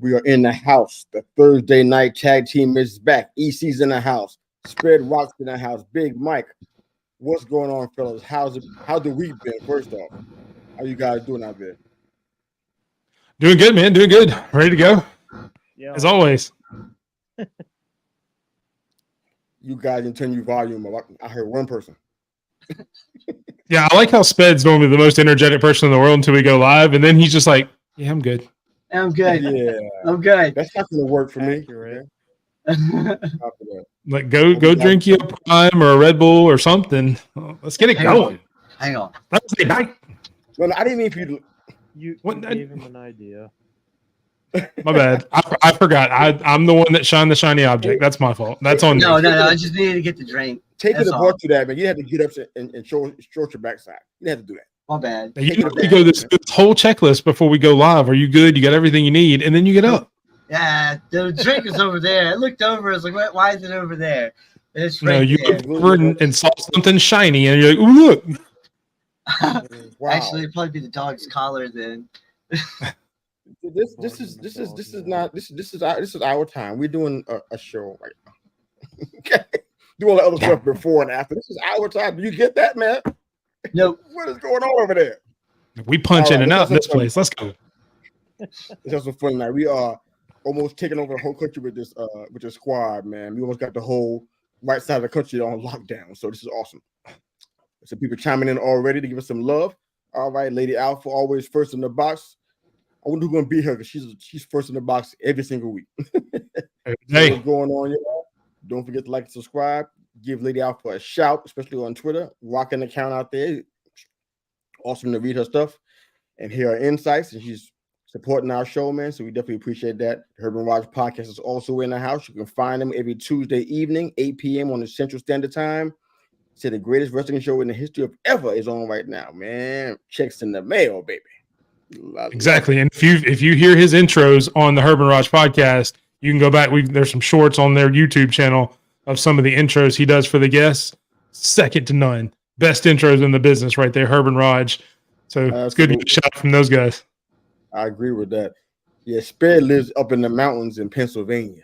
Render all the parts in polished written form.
We are in the house. The Thursday night tag team is back. EC's in the house. Spread Rocks in the house. Big Mike. What's going on, fellas? How's the week been? First off, how you guys doing out there? Doing good, man. Doing good. Ready to go. Yeah. As always. You guys can turn your volume up. I heard one person. Yeah, I like how Sped's normally the most energetic person in the world until we go live, and then he's just like, "Yeah, I'm good. I'm good. Yeah, I'm good." That's not going to work for me. Like, go drink you a Prime or a Red Bull or something. Let's get it going. Hang on. Thursday night. No, I didn't mean for you to. You gave him an idea. My bad. I forgot. I'm the one that shined the shiny object. That's my fault. That's on No, me. I just needed to get the drink. Taking the ball to that, man. You had to get up and show your backside. You had to do that. My bad. You go this whole checklist before we go live. Are you good? You got everything you need, and then you get up. Yeah, the drink is over there. I looked over. I was like, "Why is it over there?" And it's right you there. looked over and saw something shiny, and you're like, "Ooh, look!" Wow. Actually, it'd probably be the dog's collar then. This is our time. We're doing a show right now. Okay, do all the other stuff before and after. This is our time. Do you get that, man? Nope. What is going on over there? We punch in and out in this place. Let's go. It's just a fun night. We are almost taking over the whole country with this squad, man. We almost got the whole right side of the country on lockdown. So this is awesome. Some people chiming in already to give us some love. All right, Lady Alpha, always first in the box. I wonder who's gonna beat her because she's first in the box every single week. Hey, what's going on, y'all? Don't forget to like and subscribe. Give Lady Alpha a shout, especially on Twitter. Rocking the account out there. Awesome to read her stuff and hear her insights. And she's supporting our show, man. So we definitely appreciate that. The Herb and Raj podcast is also in the house. You can find them every Tuesday evening, 8 p.m. on the Central Standard Time. Say the greatest wrestling show in the history of ever is on right now, man. Checks in the mail, baby. Exactly. And if you hear his intros on the Herb and Raj podcast, you can go back. There's some shorts on their YouTube channel of some of the intros he does for the guests. Second to none. Best intros in the business right there, Herb and Raj. So it's good to get a shout from those guys. I agree with that. Yeah, Spare lives up in the mountains in Pennsylvania.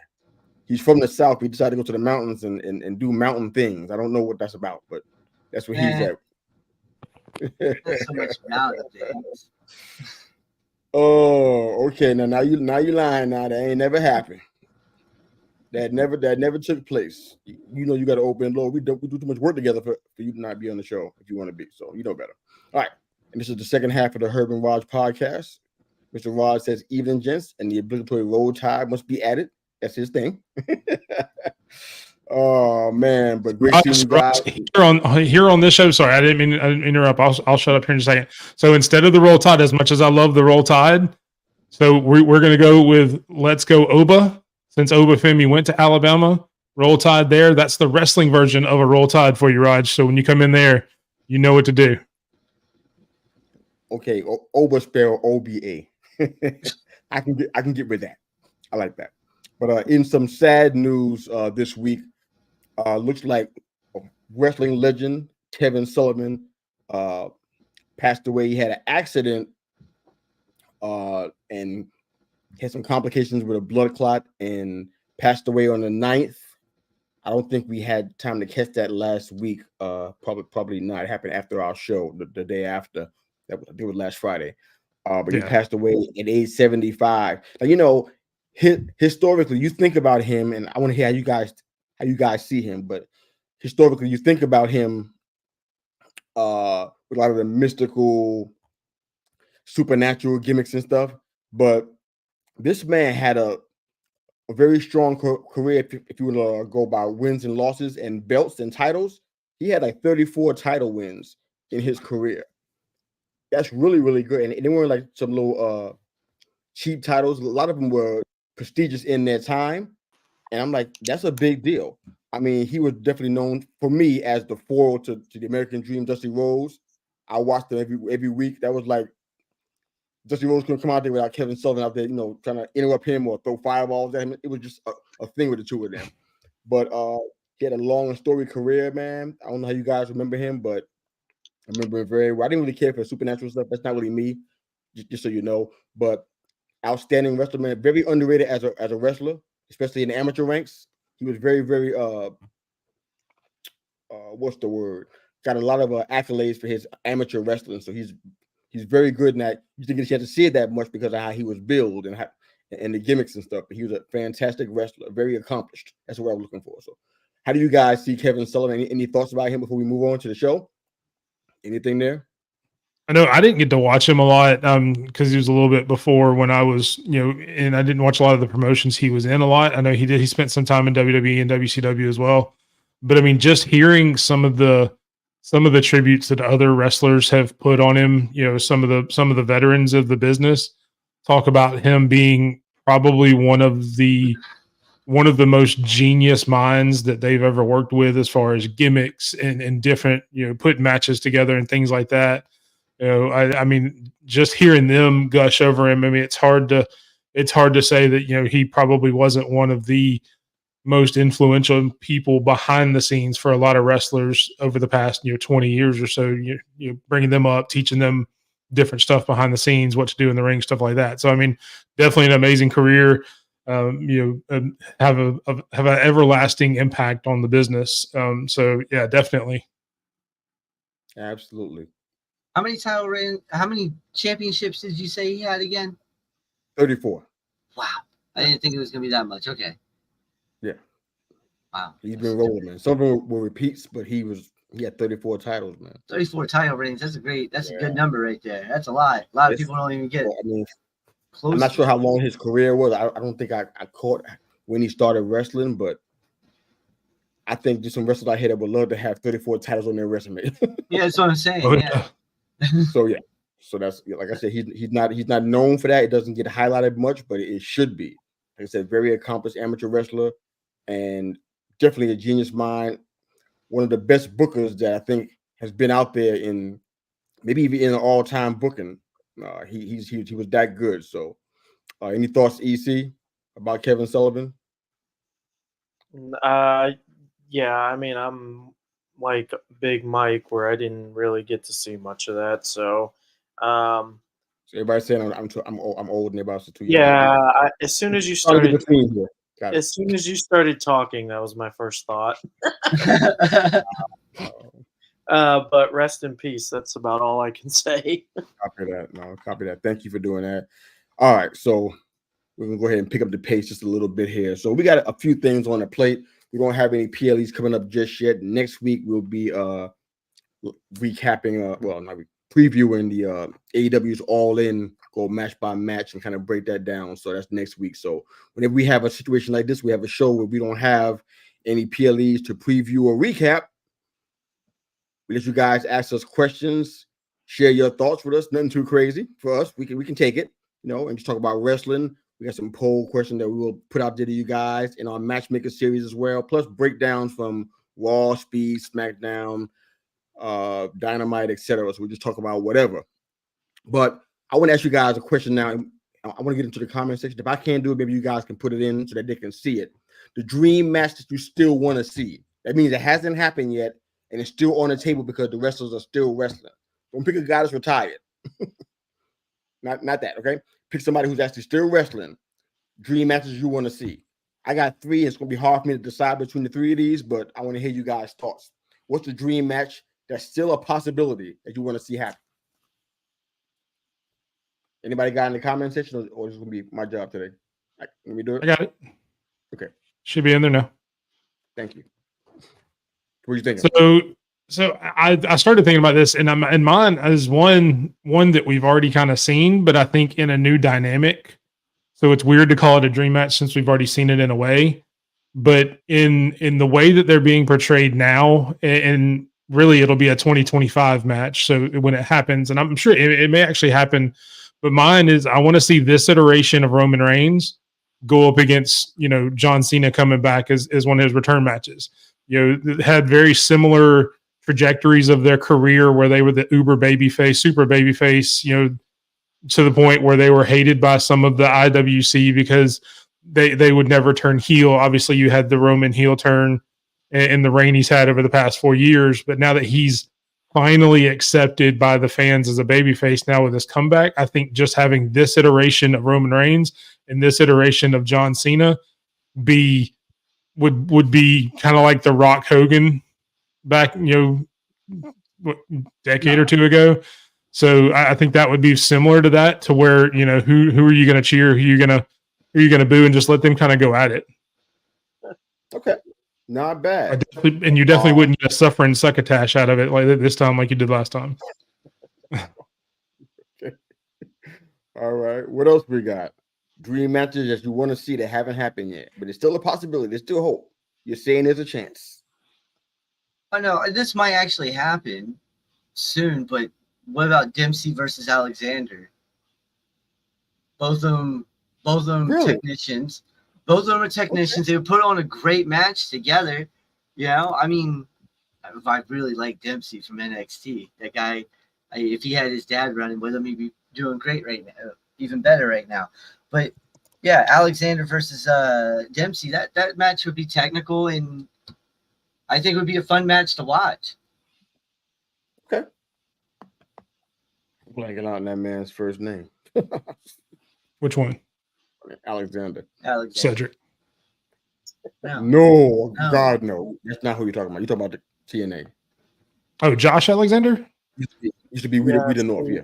He's from the South. He decided to go to the mountains and do mountain things. I don't know what that's about, but that's where he's at. There's so much mountain things. Oh, okay. Now you lying. Now that ain't never happened. That never took place. You know you got to open door. We do too much work together for you to not be on the show if you want to be. So you know better. All right. And this is the second half of the Herb and Raj podcast. Mr. Raj says, "Evening, gents," and the obligatory roll tide must be added. That's his thing. Oh man, but great seeing you guys here on this show. Sorry, I didn't mean to interrupt. I'll shut up here in a second. So instead of the roll tide, as much as I love the roll tide, so we're going to go with Let's Go Oba. Since Oba Femi went to Alabama, roll tide there. That's the wrestling version of a roll tide for you, Raj. So when you come in there, you know what to do. Okay, Oba spell OBA. I can get with that. I like that. But in some sad news this week, looks like wrestling legend Kevin Sullivan passed away. He had an accident and had some complications with a blood clot and passed away on the 9th. I don't think we had time to catch that last week. Probably not. It happened after our show, the day after. That was last Friday. But he passed away at age 75. Now, you know, historically, you think about him, and I want to hear how you guys see him. But historically, you think about him with a lot of the mystical, supernatural gimmicks and stuff. But this man had a very strong career. If you were to go by wins and losses and belts and titles, he had like 34 title wins in his career. That's really, really good. And they weren't like some little cheap titles. A lot of them were prestigious in their time. And I'm like, that's a big deal. I mean, he was definitely known for me as the foil to the American Dream, Dusty Rhodes. I watched them every week. That was like Dusty Rhodes couldn't come out there without Kevin Sullivan out there, you know, trying to interrupt him or throw fireballs at him. It was just a thing with the two of them. But he had a long and storied career, man. I don't know how you guys remember him, but I remember it very well. I didn't really care for supernatural stuff. That's not really me, just so you know. But outstanding wrestler, man. Very underrated as a wrestler, especially in the amateur ranks. He was very, very what's the word? Got a lot of accolades for his amateur wrestling. So he's very good in that. You didn't get a chance to see it that much because of how he was billed and the gimmicks and stuff. But he was a fantastic wrestler, very accomplished. That's what I was looking for. So, how do you guys see Kevin Sullivan? Any thoughts about him before we move on to the show? Anything there? I know I didn't get to watch him a lot because he was a little bit before when I was, and I didn't watch a lot of the promotions he was in a lot. I know he did. He spent some time in WWE and WCW as well. But I mean, just hearing some of the tributes that other wrestlers have put on him, some of the veterans of the business talk about him being probably one of the most genius minds that they've ever worked with as far as gimmicks and different, putting matches together and things like that. I mean, just hearing them gush over him, I mean, it's hard to say that, he probably wasn't one of the most influential people behind the scenes for a lot of wrestlers over the past 20 years or so. You bringing them up, teaching them different stuff behind the scenes, what to do in the ring, stuff like that. So I mean, definitely an amazing career. Have an everlasting impact on the business. So yeah, definitely. Absolutely. How many championships did you say he had again? 34. Wow, I didn't think it was gonna be that much. Okay. Yeah. Wow. He's been rolling, man. Some of them were repeats, but he had 34 titles, man. 34 title reigns. That's a good number right there. That's a lot. A lot of people don't even get it. I mean, I'm not sure how long his career was. I don't think I caught when he started wrestling, but I think there's some wrestlers out here that would love to have 34 titles on their resume. Yeah, that's what I'm saying. Yeah. So yeah. So that's, like I said, he's not known for that. It doesn't get highlighted much, but it should be. Like I said, very accomplished amateur wrestler and definitely a genius mind. One of the best bookers that I think has been out there in maybe even in an all-time booking. He was that good. So any thoughts, EC, about Kevin Sullivan? Yeah, I mean, I'm like Big Mike, where I didn't really get to see much of that. So, So everybody's saying I'm old and everybody's too young. Yeah, as soon as you started talking, that was my first thought. But rest in peace. That's about all I can say. Copy that. Thank you for doing that. All right, so we're gonna go ahead and pick up the pace just a little bit here. So we got a few things on the plate. We don't have any PLEs coming up just yet. Next week we'll be recapping, previewing the AEW's All In, go match by match and kind of break that down. So that's next week. So whenever we have a situation like this, we have a show where we don't have any PLEs to preview or recap. We let you guys ask us questions, share your thoughts with us. Nothing too crazy for us. We can take it, and just talk about wrestling. We got some poll questions that we will put out there to you guys in our matchmaker series as well, plus breakdowns from Raw, Speed, SmackDown, Dynamite, etc. So we just talk about whatever. But I want to ask you guys a question now. I want to get into the comment section. If I can't do it, maybe you guys can put it in so that they can see it. The dream match that you still want to see. That means it hasn't happened yet, and it's still on the table because the wrestlers are still wrestling. Don't pick a guy that's retired. not that, okay? Pick somebody who's actually still wrestling. Dream matches you want to see. I got 3. It's going to be hard for me to decide between the 3 of these, but I want to hear you guys' thoughts. What's the dream match that's still a possibility that you want to see happen? Anybody got in the comment section, or is this going to be my job today? Let me do it. I got it. Okay. Should be in there now. Thank you. What are you thinking? So I started thinking about this, and mine is one that we've already kind of seen, but I think in a new dynamic. So it's weird to call it a dream match since we've already seen it in a way, but in the way that they're being portrayed now, and really it'll be a 2025 match. So when it happens, and I'm sure it may actually happen, but mine is I want to see this iteration of Roman Reigns go up against John Cena coming back as one of his return matches. Had very similar trajectories of their career where they were the uber babyface, super babyface, to the point where they were hated by some of the IWC because they would never turn heel. Obviously, you had the Roman heel turn and the reign he's had over the past 4 years, but now that he's finally accepted by the fans as a babyface now with this comeback. I think just having this iteration of Roman Reigns and this iteration of John Cena would be kind of like the Rock Hogan back, decade or two ago. So I think that would be similar to that, to where, who are you going to cheer? Who are you going to boo, and just let them kind of go at it. Okay. Not bad. And you definitely wouldn't get a suffering succotash out of it like this time, like you did last time. Okay. All right. What else we got? Dream matches that you want to see that haven't happened yet, but it's still a possibility. There's still hope. You're saying there's a chance. I know this might actually happen soon, but what about Dempsey versus Alexander? Both of them Really? technicians. Both of them are technicians. Okay. They would put on a great match together. I mean, I really like Dempsey from NXT. That guy, if he had his dad running with him, he'd be doing great right now, even better right now. But yeah, Alexander versus Dempsey, that match would be technical, and I think it would be a fun match to watch. Okay. I'm blanking out on that man's first name. Which one? Alexander. Cedric. No, God, no. That's not who you're talking about. You're talking about the TNA. Oh, Josh Alexander? Used to be We the North, yeah.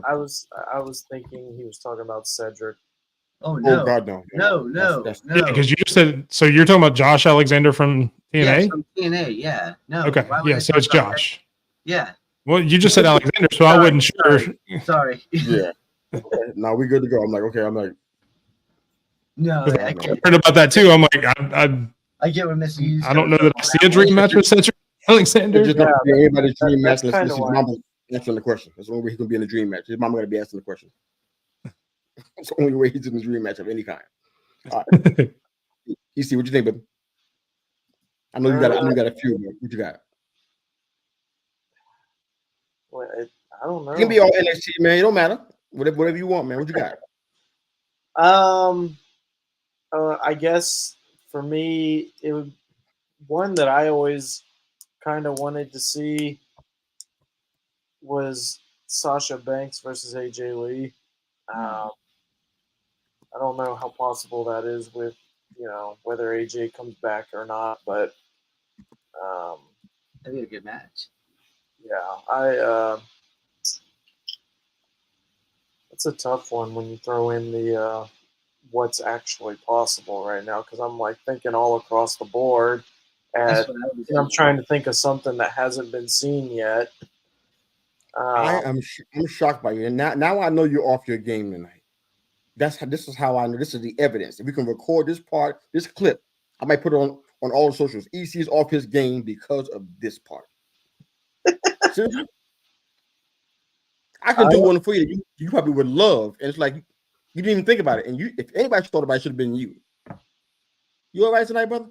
I was thinking he was talking about Cedric. Oh, no. Oh, God, no. No. Yeah, because you just said, so you're talking about Josh Alexander from TNA? Yeah, from TNA, yeah. No. Okay, yeah, so it's Josh. That? Yeah. Well, you just said Alexander, so I wasn't sure. Sorry. Yeah. Now we good to go. I'm like, okay. No, I I heard about that too. I'm like, I get what Mr. Hughes. I don't know that I see a dream match with Cedric Alexander. Just not anybody's dream match. This is why. Mama answering the question. That's the only way he's gonna be in a dream match. His mama gonna be asking the question. That's the only way he's in a dream match of any kind. All right. You see what you think, baby? I know you got a few. Man. What you got? Well, I don't know. It can be all NXT, man. It don't matter. Whatever you want, man. What you got? I guess for me, it would one that I always kind of wanted to see was Sasha Banks versus AJ Lee. I don't know how possible that is with whether AJ comes back or not, but that'd be a good match. Yeah, it's a tough one when you throw in the what's actually possible right now, because I'm like thinking all across the board, and I'm trying to think of something that hasn't been seen yet. I'm shocked by you, and now I know you're off your game tonight. This is how I know. This is the evidence. If we can record this clip, I might put it on all the socials. EC is off his game because of this part. Seriously? I could do one for you. You probably would love, and it's like you didn't even think about it. And if anybody thought about it, should have been you. You all right tonight, brother?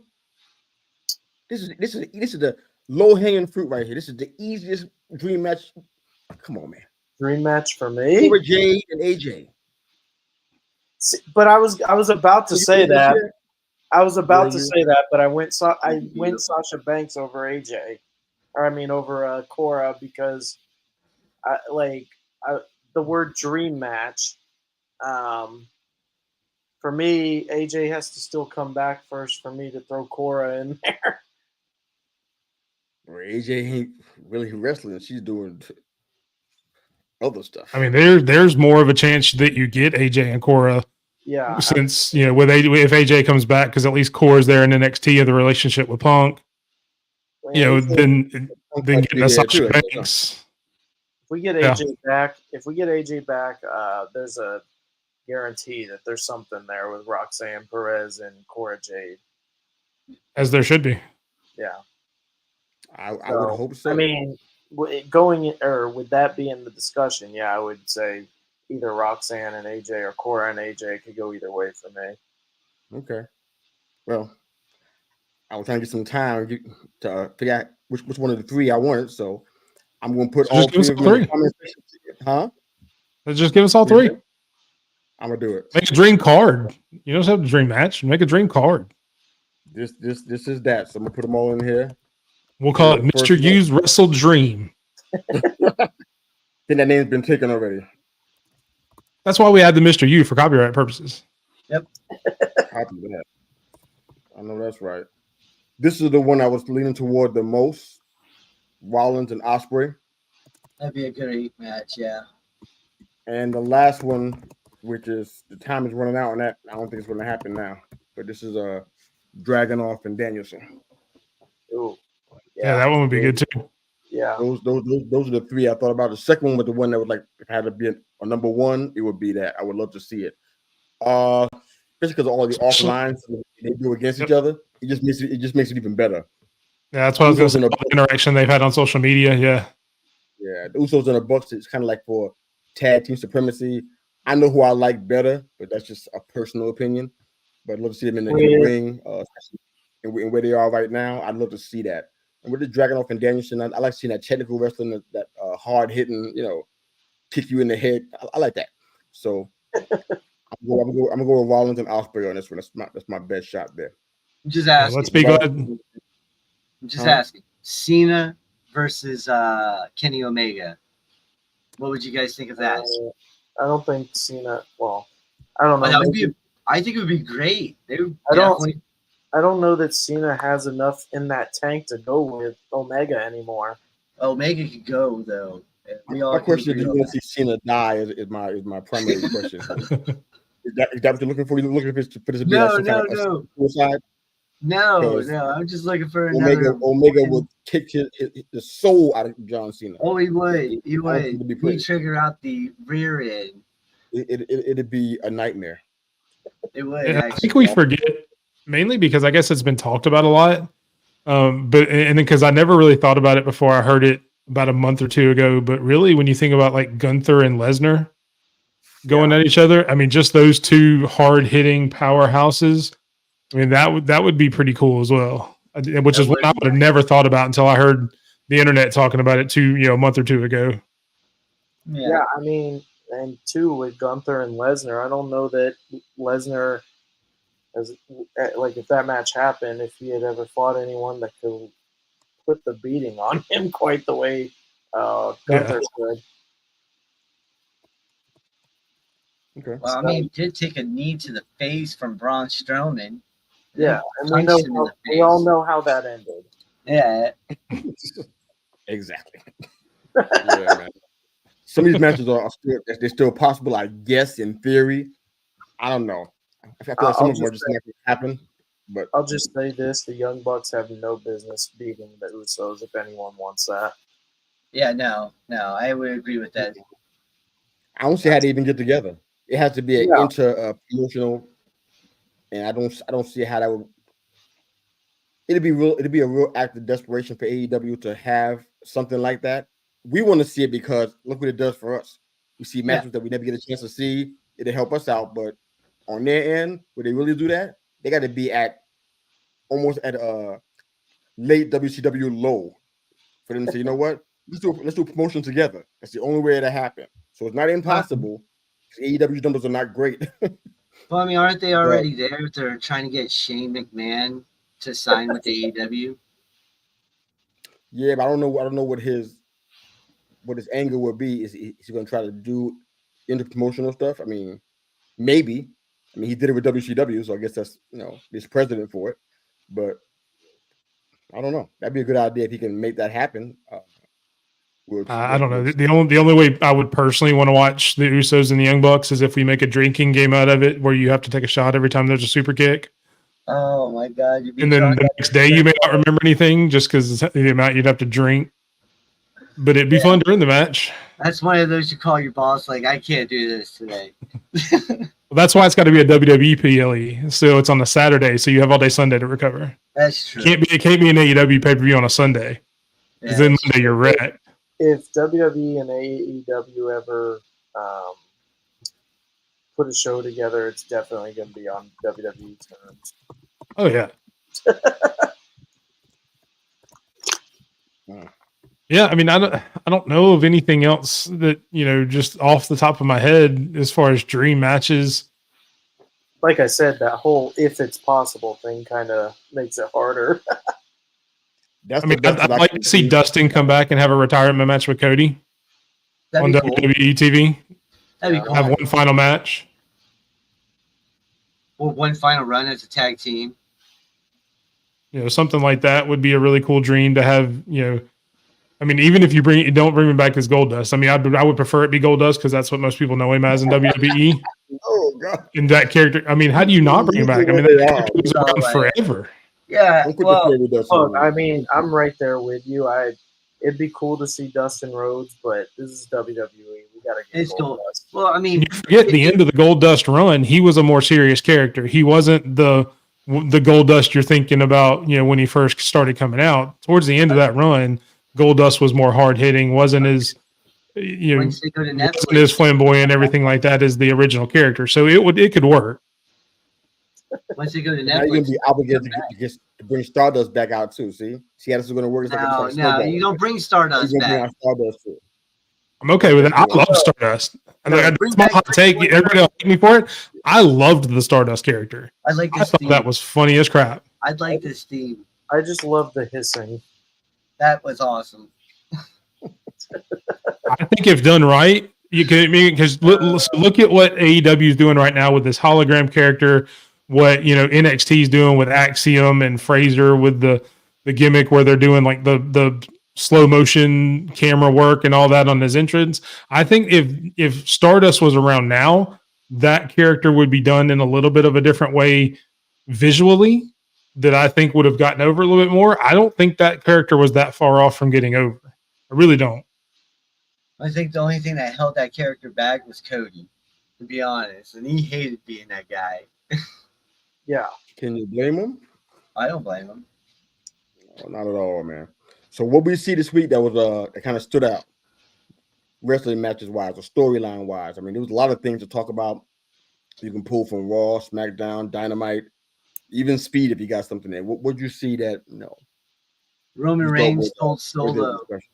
This is the low hanging fruit right here. This is the easiest dream match. Come on, man. Dream match for me. Over Jade and AJ. See, but I was about to say that. I was about to say that, but I went Sasha Banks over AJ, over Cora, because the word dream match. For me, AJ has to still come back first for me to throw Cora in there. Or AJ ain't really wrestling; she's doing other stuff. I mean, there's more of a chance that you get AJ and Cora. Yeah, since if AJ comes back, because at least Cora's there in NXT of the relationship with Punk. Then getting a Sasha Banks. If we get AJ back, there's a guarantee that there's something there with Roxanne Perez and Cora Jade. As there should be. Yeah. I would hope so. I mean, with that being the discussion, yeah, I would say either Roxanne and AJ or Cora and AJ could go either way for me. Okay. Well, I was trying to get some time to figure out which one of the three I wanted, so I'm going to put all three of them in the comment section. Huh? Let's just give us all three. I'm going to do it. Make a dream card. You don't have a dream match. Make a dream card. This is that. So I'm going to put them all in here. We'll call it Mr. Hughes Wrestle Dream. think that name's been taken already. That's why we had the Mr. U for copyright purposes. Yep. Copy that. I know that's right. This is the one I was leaning toward the most. Rollins and Ospreay. That'd be a great match, yeah. And the last one, which is the time is running out on that. I don't think it's going to happen now. But this is Dragunov and Danielson. Ooh, Yeah, that one would be good too. Yeah. Those are the three I thought about. The second one was the one that was like, if I had to be a number one, it would be that. I would love to see it. Especially because of all the off lines they do against each other. It just makes it even better. Yeah, that's what I was going to say. The interaction they've had on social media. Yeah. Yeah, the Usos and the Bucks. It's kind of like for tag team supremacy. I know who I like better, but that's just a personal opinion. But I'd love to see them in the ring, and where they are right now. I'd love to see that. And with the Dragunov and Danielson, I like seeing that technical wrestling, that hard hitting, kick you in the head. I like that. So I'm gonna go with Rollins and Ospreay on this one. That's my best shot there. Just asking. Yeah, let's be glad. I'm just asking. Cena versus Kenny Omega. What would you guys think of that? I don't think Cena. Well, I don't know. I think it would be great. I don't know that Cena has enough in that tank to go with Omega anymore. Omega could go though. My question is: do you want to see Cena die? Is my primary question. Is that what you're looking for? You're looking for this to be no. Suicide? No. I'm just looking for another. Omega would kick the soul out of John Cena. Oh, he would. He'd trigger out the rear end. It'd be a nightmare. It would. Yeah, I think we forget, mainly because I guess it's been talked about a lot. But because I never really thought about it before I heard it about a month or two ago. But really, when you think about like Gunther and Lesnar going at each other, I mean, just those two hard hitting powerhouses. I mean, that would be pretty cool as well. Which is what I would have never thought about until I heard the internet talking about it a month or two ago. Yeah, I mean, and two with Gunther and Lesnar, I don't know that Lesnar, if that match happened, if he had ever fought anyone that could put the beating on him quite the way Gunther could. Okay. Well, I mean, he did take a knee to the face from Braun Strowman. Yeah, and we all know how that ended. Yeah. Exactly. Yeah, man. Some of these matches are still possible, I guess, in theory. I don't know. I feel like some of them are just not going to happen. But I'll just say this: the Young Bucks have no business beating the Usos if anyone wants that. Yeah, no, I would agree with that. I don't see how they even get together. It has to be an inter-promotional, and I don't see how that would. It'd be a real act of desperation for AEW to have something like that. We want to see it because look what it does for us. We see matches that we never get a chance to see. It'll help us out, but on their end, would they really do that? They got to be almost at a late WCW low for them to say, you know what? Let's do a promotion together. That's the only way it'll happen. So it's not impossible. AEW's numbers are not great. Well, I mean, aren't they already there? They're trying to get Shane McMahon to sign with AEW. Yeah, but I don't know what his angle would be. Is he going to try to do inter-promotional stuff? I mean, maybe. I mean, he did it with WCW, so I guess that's he's president for it. But I don't know. That'd be a good idea if he can make that happen. I don't know. The only way I would personally want to watch the Usos and the Young Bucks is if we make a drinking game out of it, where you have to take a shot every time there's a super kick. Oh my God! And then the next day you may not remember anything just because the amount you'd have to drink. But it'd be fun during the match. That's one of those you call your boss, like, I can't do this today. Well, that's why it's got to be a WWE PLE. So it's on a Saturday, so you have all day Sunday to recover. That's true. It can't be an AEW pay-per-view on a Sunday. Because then Monday you're wrecked. If WWE and AEW ever put a show together, it's definitely going to be on WWE terms. Oh yeah. Yeah, I mean, I don't know of anything else that just off the top of my head as far as dream matches. Like I said, that whole "if it's possible" thing kind of makes it harder. That's I mean, the best I'd that I like can to see see. Dustin come back and have a retirement match with Cody on That'd be cool. WWE TV. That'd be cool. Have one final match. Or one final run as a tag team. Something like that would be a really cool dream to have. I mean, even if you don't bring him back as Goldust. I mean, I would prefer it be Goldust because that's what most people know him as in WWE. Oh God! In that character, I mean, how do you not bring him back? I mean, that character was around forever. Yeah. Don't put Well, the with us. Look, I mean, I'm right there with you. It'd be cool to see Dustin Rhodes, but this is WWE. We gotta get it's cool. Goldust. Well, I mean, You forget the end of the Goldust run. He was a more serious character. He wasn't the Goldust you're thinking about. When he first started coming out. Towards the end of that run, Goldust was more hard hitting. Wasn't as once they go to wasn't Netflix, as flamboyant, everything like that as the original character. So it could work. once they go to now you're gonna Netflix, be obligated to bring Stardust back out too. See how this is gonna work. It's like no, snowball. you don't bring Stardust You're gonna bring back. out Stardust too. I'm okay with it. I love Stardust. That's my hot take. Everybody will hate me for it. I loved the Stardust character. I like I this thought theme. that was funny as crap. I'd like this theme. I just love the hissing. That was awesome. I think if done right, you can because look at what AEW is doing right now with this hologram character. What NXT is doing with Axiom and Fraser with the gimmick where they're doing like the slow motion camera work and all that on his entrance. I think if Stardust was around now, that character would be done in a little bit of a different way visually that I think would have gotten over a little bit more. I don't think that character was that far off from getting over. I really don't. I think the only thing that held that character back was Cody, to be honest, and he hated being that guy. Yeah. Can you blame him? I don't blame him. No, not at all, man. So what we see this week that was that kind of stood out, wrestling matches wise or storyline wise. I mean, there was a lot of things to talk about. You can pull from Raw, SmackDown, Dynamite, even Speed if you got something there. What would you see that Roman Reigns told Solo. discussion?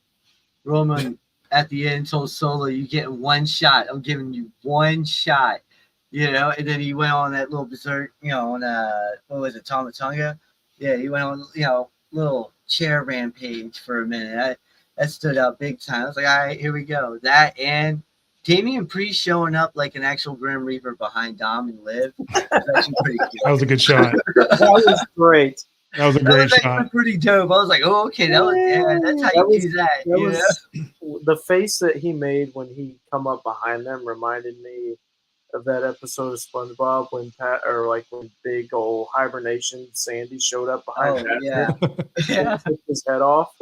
Roman at the end told Solo, "You get one shot. I'm giving you one shot." And then he went on that little berserk, on what was it, Tomatonga? Yeah, he went on, little chair rampage for a minute. That stood out big time. I was like, all right, here we go. That and Damian Priest showing up like an actual Grim Reaper behind Dom and Liv. Was actually pretty good. That was a good shot. That was great. That was a great shot. Pretty dope. I was like, oh, okay, that's how you do that. The face that he made when he come up behind them reminded me of that episode of SpongeBob when when big old hibernation Sandy showed up behind Patrick and took his head off.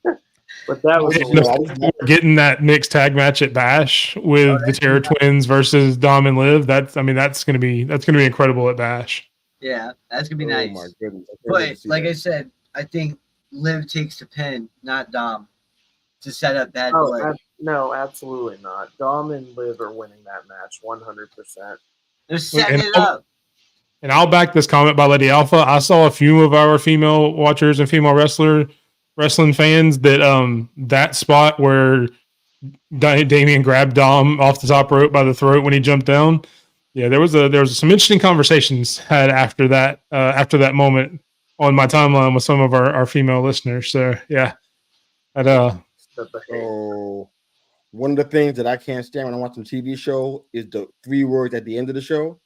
But that was we're getting that mixed tag match at Bash with the Terror Twins versus Dom and Liv. That's gonna be incredible at Bash. Yeah, that's gonna be nice. My goodness. But like I said, I think Liv takes the pin, not Dom, to set up Bad Blood. No, absolutely not. Dom and Liv are winning that match 100%. They're setting it up. And I'll back this comment by Lady Alpha. I saw a few of our female watchers and female wrestling fans that spot where Damian grabbed Dom off the top rope by the throat when he jumped down. Yeah, there was some interesting conversations had after that moment on my timeline with some of our female listeners. So yeah, one of the things that I can't stand when I'm watching a TV show is the 3 words at the end of the show,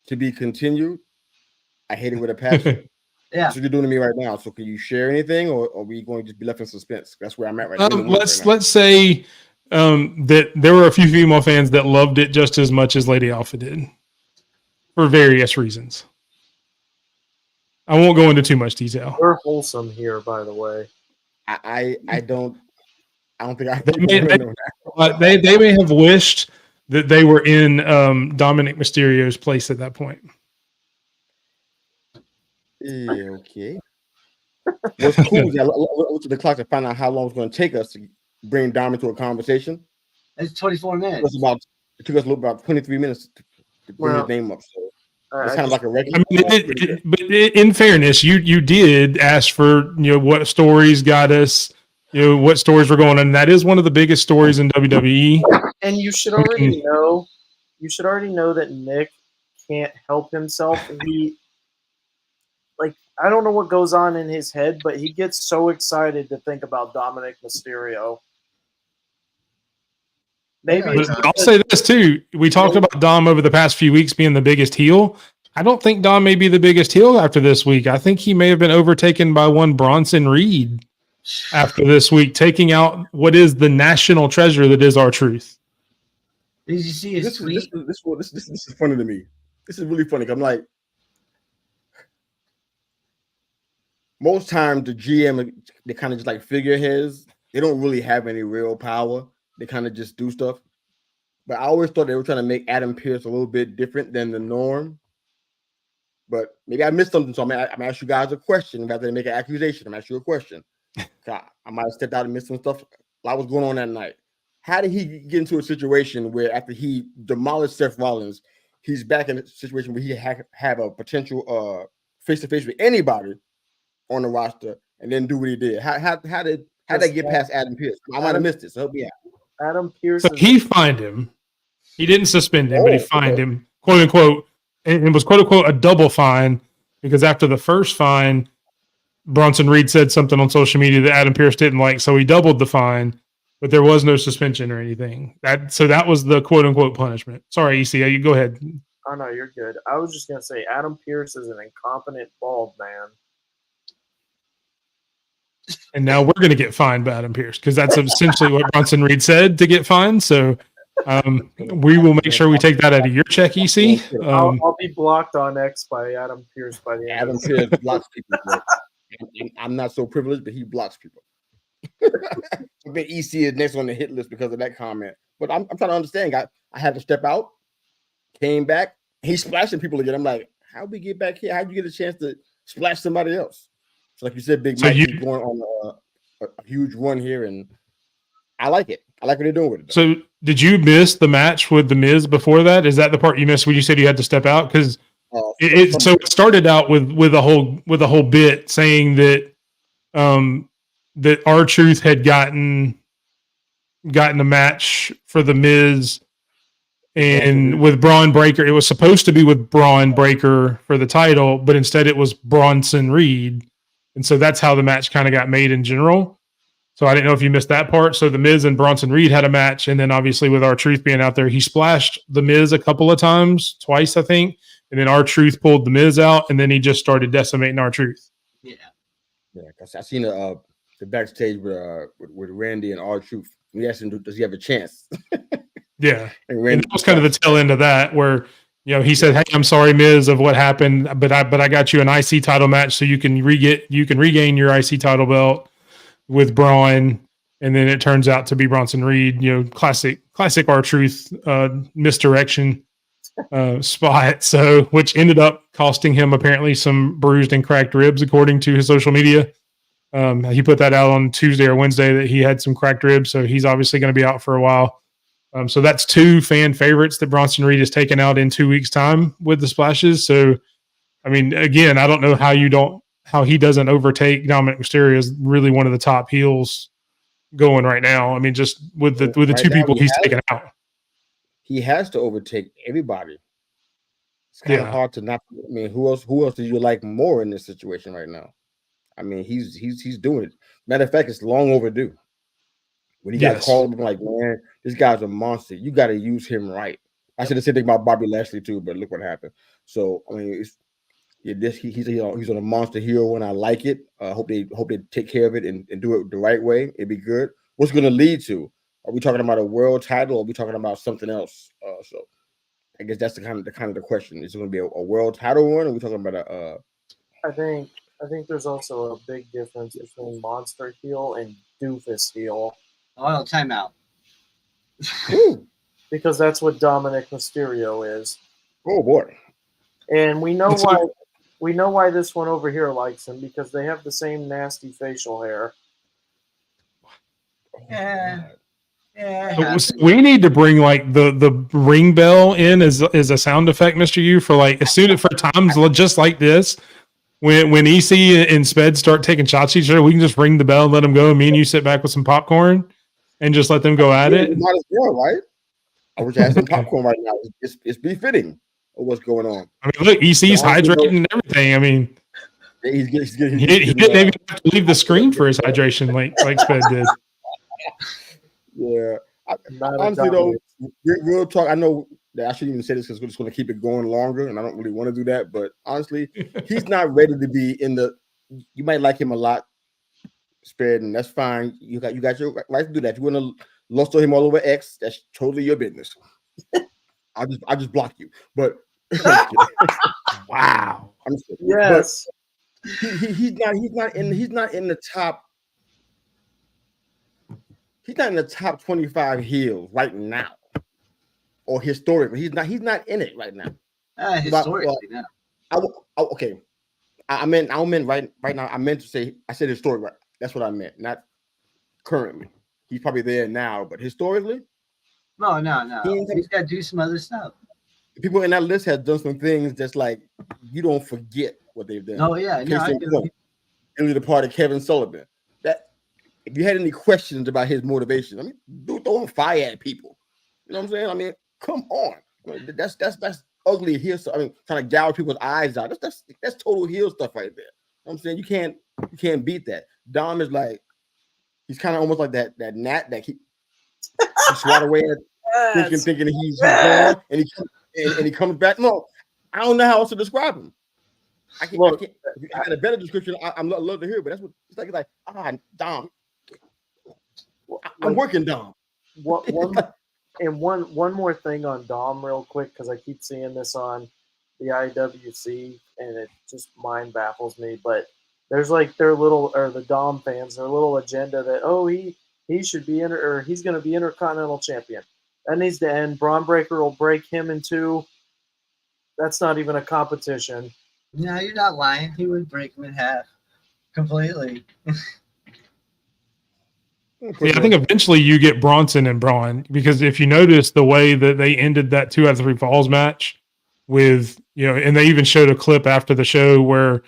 "to be continued." I hate it with a passion. Yeah. That's what you're doing to me right now. So can you share anything, or are we going to just be left in suspense? That's where I'm at right now. Let's say that there were a few female fans that loved it just as much as Lady Alpha did for various reasons. I won't go into too much detail. We're wholesome here, by the way. I don't think I they may have wished that they were in Dominic Mysterio's place at that point. Yeah, okay. What's cool is I looked at the clock to find out how long it's going to take us to bring Dom into a conversation. It's 24 minutes. It took us about 23 minutes to bring his name up. So it's kind of like a record. But in fairness, you did ask for what stories got us, what stories were going on. And that is one of the biggest stories in WWE. And you should already know. You should already know that Nick can't help himself. I don't know what goes on in his head, but he gets so excited to think about Dominic Mysterio. Maybe I'll say this too. We talked about Dom over the past few weeks being the biggest heel. I don't think Dom may be the biggest heel after this week. I think he may have been overtaken by one Bronson Reed after this week, taking out what is the national treasure that is R-Truth. Did you see his tweet? This is funny to me. This is really funny. I'm like, most times the GM, they kind of just like figureheads. They don't really have any real power. They kind of just do stuff. But I always thought they were trying to make Adam Pearce a little bit different than the norm. But maybe I missed something. So I'm going to ask you guys a question rather than make an accusation. I'm going to ask you a question. I might have stepped out and missed some stuff. A lot was going on that night. How did he get into a situation where after he demolished Seth Rollins, he's back in a situation where he have a potential face-to-face with anybody on the roster and then do what he did? How did they get past Adam Pearce? I might have missed it, so help me out. Adam Pearce. So he fined him. He didn't suspend him, but he fined him, quote unquote. And it was quote unquote a double fine because after the first fine, Bronson Reed said something on social media that Adam Pearce didn't like, so he doubled the fine, but there was no suspension or anything. That was the quote unquote punishment. Sorry, EC, you go ahead. Oh no, you're good. I was just gonna say Adam Pearce is an incompetent bald man. And now we're going to get fined by Adam Pearce because that's essentially what Bronson Reed said to get fined. So we will make sure we take that out of your check, EC. I'll be blocked on X by Adam Pearce by the end. Adam Pearce blocks people. I'm not so privileged, but he blocks people. I bet EC is next on the hit list because of that comment. But I'm trying to understand. I had to step out, came back. He's splashing people again. I'm like, how'd we get back here? How'd you get a chance to splash somebody else? So like you said, Big Mike is going on a huge run here, and I like it. I like what they're doing with it. So did you miss the match with The Miz before that? Is that the part you missed when you said you had to step out? Because it started out with a whole bit saying that that R-Truth had gotten a match for The Miz and with Braun Breaker. It was supposed to be with Braun Breaker for the title, but instead it was Bronson Reed. And so that's how the match kind of got made in general. So I didn't know if you missed that part. So The Miz and Bronson Reed had a match. And then obviously with R-Truth being out there, he splashed The Miz a couple of times, twice, I think. And then R-Truth pulled The Miz out, and then he just started decimating R-Truth. Yeah. Yeah, because I seen the backstage with Randy and R-Truth. We asked him, does he have a chance? Yeah. And that was kind of the tail end of that where, you know, he said, "Hey, I'm sorry, Miz, of what happened, but I got you an IC title match, so you can regain your IC title belt with Braun." And then it turns out to be Bronson Reed, you know, classic R-Truth misdirection spot. So, which ended up costing him apparently some bruised and cracked ribs, according to his social media. He put that out on Tuesday or Wednesday that he had some cracked ribs, so he's obviously going to be out for a while. So that's two fan favorites that Bronson Reed has taken out in 2 weeks' time with the splashes. So, I mean, again, I don't know how he doesn't overtake Dominic Mysterio is really one of the top heels going right now. I mean, just with the two people he's taken out. He has to overtake everybody. It's kind of hard to not. I mean, who else do you like more in this situation right now? I mean, he's doing it. Matter of fact, it's long overdue. When he got called, I'm like, man, this guy's a monster. You got to use him right. I said the same thing about Bobby Lashley too, but look what happened. So I mean, he's on a monster heel, and I like it. Hope they take care of it and do it the right way. It'd be good. What's going to lead to? Are we talking about a world title, or are we talking about something else? So I guess that's the kind of the question. Is it going to be a world title run, or are we talking about a? I think there's also a big difference between monster heel and doofus heel. Oh, timeout. Because that's what Dominic Mysterio is. Oh boy! And we know why this one over here likes him, because they have the same nasty facial hair. Yeah. We need to bring like the ring bell in as a sound effect, Mr. U, for like as soon as for times just like this. When EC and Sped start taking shots at each other, we can just ring the bell and let them go. And me and you sit back with some popcorn and just let them go at it. Might as well, right? I wish I had some popcorn right now. It's befitting of what's going on. I mean, look, EC's hydrating and everything. I mean, He's getting. He didn't even have to leave the screen for his hydration, like Sped did. Yeah. Honestly, though, real talk. I know that I shouldn't even say this because we're just going to keep it going longer, and I don't really want to do that. But honestly, he's not ready to be in the. You might like him a lot, Sped, and that's fine. You got your right to do that. If you want to luster him all over X, that's totally your business. I'll just block you. But Wow. Yes. But he's not in the top. He's not in the top 25 heels right now, or historically. He's not in it right now. Historically, no. Okay. I meant right now. I meant to say I said historic. Right? That's what I meant. Not currently. He's probably there now, but historically, no. He's got to do some other stuff. People in that list have done some things that's like you don't forget what they've done. Oh yeah, Really the part of Kevin Sullivan. That if you had any questions about his motivation, I mean, dude throwing fire at people. You know what I'm saying? I mean, come on. I mean, that's ugly heel. I mean, trying to gouge people's eyes out. That's total heel stuff right there. You know what I'm saying? You can't beat that. Dom is like he's kind of almost like that gnat that he swat away at thinking he's gone and he comes back. No, I don't know how else to describe him. I got a better description. I'd love to hear, but that's what it's like. Dom. I'm working Dom. One more thing on Dom real quick, because I keep seeing this on the IWC and it just mind baffles me. But there's like the Dom fans, their little agenda that he should be or he's going to be Intercontinental Champion. That needs to end. Braun Breaker will break him in two. That's not even a competition. No, you're not lying. He would break him in half completely. Yeah, I think eventually you get Bronson and Braun, because if you notice the way that they ended that 2 out of 3 falls match with, and they even showed a clip after the show where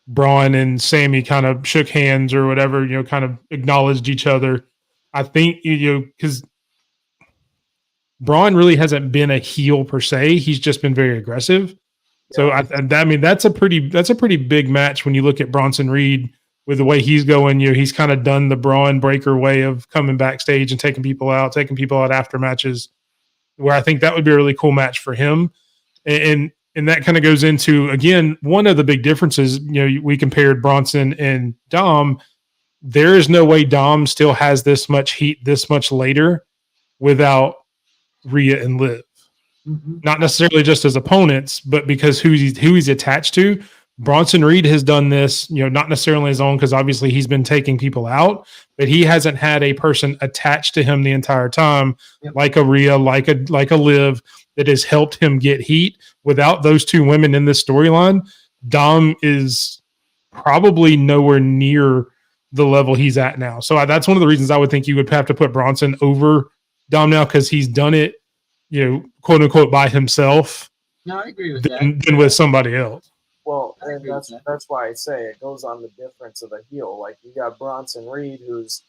Braun and Sammy kind of shook hands or whatever, kind of acknowledged each other. I think, because Braun really hasn't been a heel per se. He's just been very aggressive. So I mean, that's a pretty big match when you look at Bronson Reed with the way he's going. He's kind of done the Braun Breaker way of coming backstage and taking people out after matches, where I think that would be a really cool match for him. And that kind of goes into, again, one of the big differences, we compared Bronson and Dom. There is no way Dom still has this much heat this much later without Rhea and Liv. Mm-hmm. Not necessarily just as opponents, but because who he's attached to. Bronson Reed has done this, not necessarily his own, because obviously he's been taking people out, but he hasn't had a person attached to him the entire time, like a Rhea, like a Liv, that has helped him get heat. Without those two women in this storyline, Dom is probably nowhere near the level he's at now. So that's one of the reasons I would think you would have to put Bronson over Dom now, because he's done it, quote unquote, by himself. No, I agree with that. Than with somebody else. Well, and that's why I say it goes on the difference of a heel. Like you got Bronson Reed, who's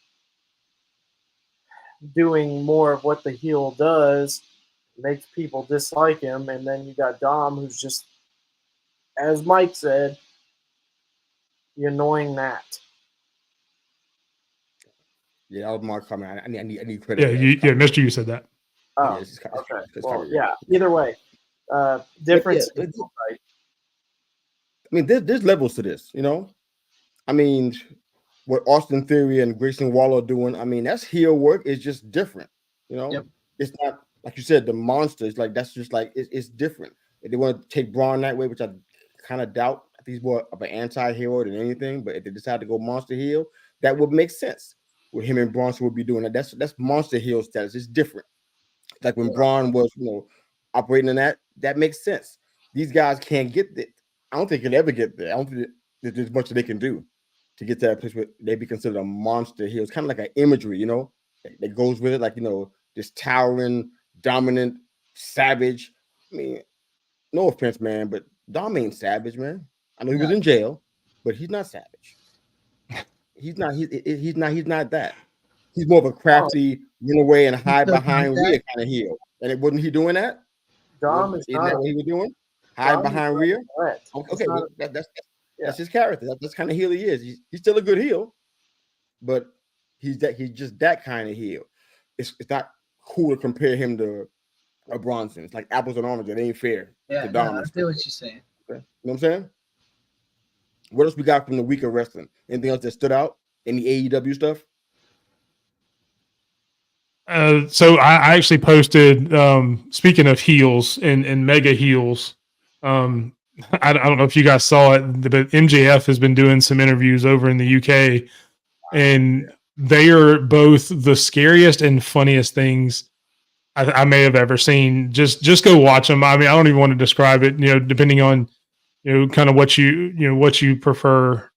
doing more of what the heel does, makes people dislike him, and then you got Dom, who's just, as Mike said, the annoying gnat. Yeah, that was my comment. I need credit. Yeah, Mr. You said that. Oh, okay. Well, yeah. Either way, difference. Right. I mean, there's levels to this, I mean, what Austin Theory and Grayson Waller are doing, I mean, that's heel work. It's just different, It's not, like you said, the monster. It's like, that's just like, it's different. If they want to take Braun that way, which I kind of doubt, I think he's more of an anti-hero than anything, but if they decide to go monster heel, that would make sense. What him and Bronson would be doing. That's monster heel status. It's different. Like when Braun was, operating in that makes sense. These guys can't get it. I don't think they'll ever get there. I don't think there's much that they can do to get to that place where they be considered a monster heel. It's kind of like an imagery, that goes with it. Like, this towering, dominant, savage. I mean, no offense, man, but Dom ain't savage, man. I know he was in jail, but he's not savage. He's not that. He's more of a crafty, run away and hide behind Rhea kind of heel. And it wasn't he doing that? Dom is Isn't not that what he was doing? Hide behind Rhea? Right. Okay, That's his character. That's kind of heel he is. He's still a good heel, but he's just that kind of heel. It's not cool to compare him to a Bronson. It's like apples and oranges. It ain't fair. Yeah, no, I feel what you're saying. Okay. You know what I'm saying? What else we got from the week of wrestling? Anything else that stood out? Any AEW stuff? So I actually posted, speaking of heels and mega heels, I don't know if you guys saw it, but MJF has been doing some interviews over in the UK, and they are both the scariest and funniest things I may have ever seen. Just go watch them. I mean, I don't even want to describe it, depending on, kind of what you prefer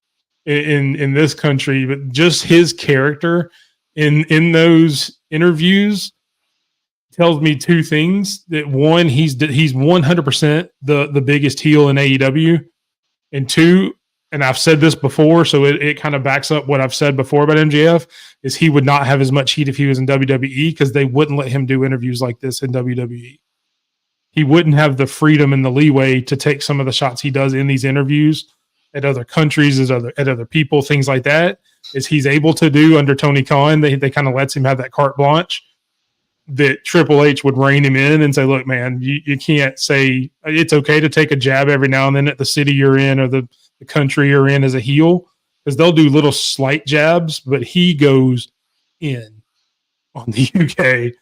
in this country, but just his character in those interviews tells me two things. That one, he's 100% the biggest heel in AEW, and two, and I've said this before, so it kind of backs up what I've said before about MJF, is he would not have as much heat if he was in WWE, because they wouldn't let him do interviews like this in WWE. He wouldn't have the freedom and the leeway to take some of the shots he does in these interviews at other countries, at other people, things like that, is he's able to do under Tony Khan. They kind of lets him have that carte blanche that Triple H would rein him in and say, look, man, you can't say it's okay to take a jab every now and then at the city you're in or the country you're in as a heel, because they'll do little slight jabs, but he goes in on the UK.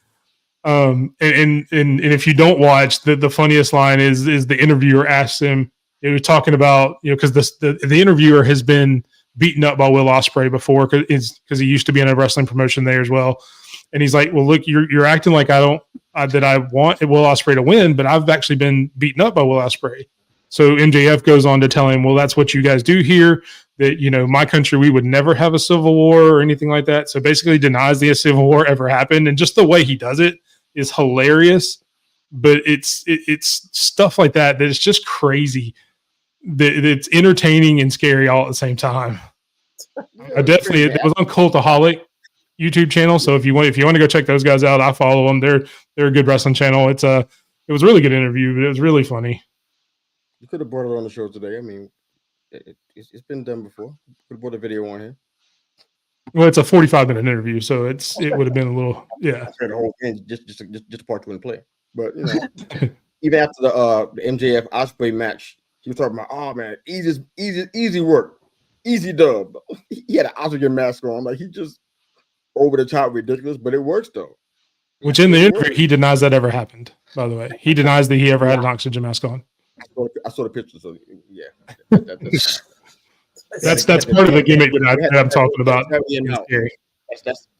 And if you don't watch, the funniest line is the interviewer asks him, he was talking about, because the interviewer has been beaten up by Will Ospreay before, because he used to be in a wrestling promotion there as well. And he's like, well, look, you're acting like I want Will Ospreay to win, but I've actually been beaten up by Will Ospreay. So MJF goes on to tell him, well, that's what you guys do here, that, my country, we would never have a civil war or anything like that. So basically denies the civil war ever happened. And just the way he does it is hilarious. But it's stuff like that it's just crazy. That it's entertaining and scary all at the same time. I definitely, it was on Cultaholic YouTube channel. So if you want to go check those guys out, I follow them. They're a good wrestling channel. It was a really good interview, but it was really funny. You could have brought it on the show today. I mean, it's been done before. Could have brought a video on here. Well, it's a 45-minute interview, so it would have been a little, yeah. I heard the whole thing, just part two and play. But even after the MJF Ospreay match, he was talking about, oh man, easy work, easy dub. He had an oxygen mask on, like he just over the top ridiculous, but it works though. Which in the interview, he denies that ever happened. By the way, he denies that he ever had an oxygen mask on. I saw the picture, so yeah. That's part of the gimmick that I'm talking about.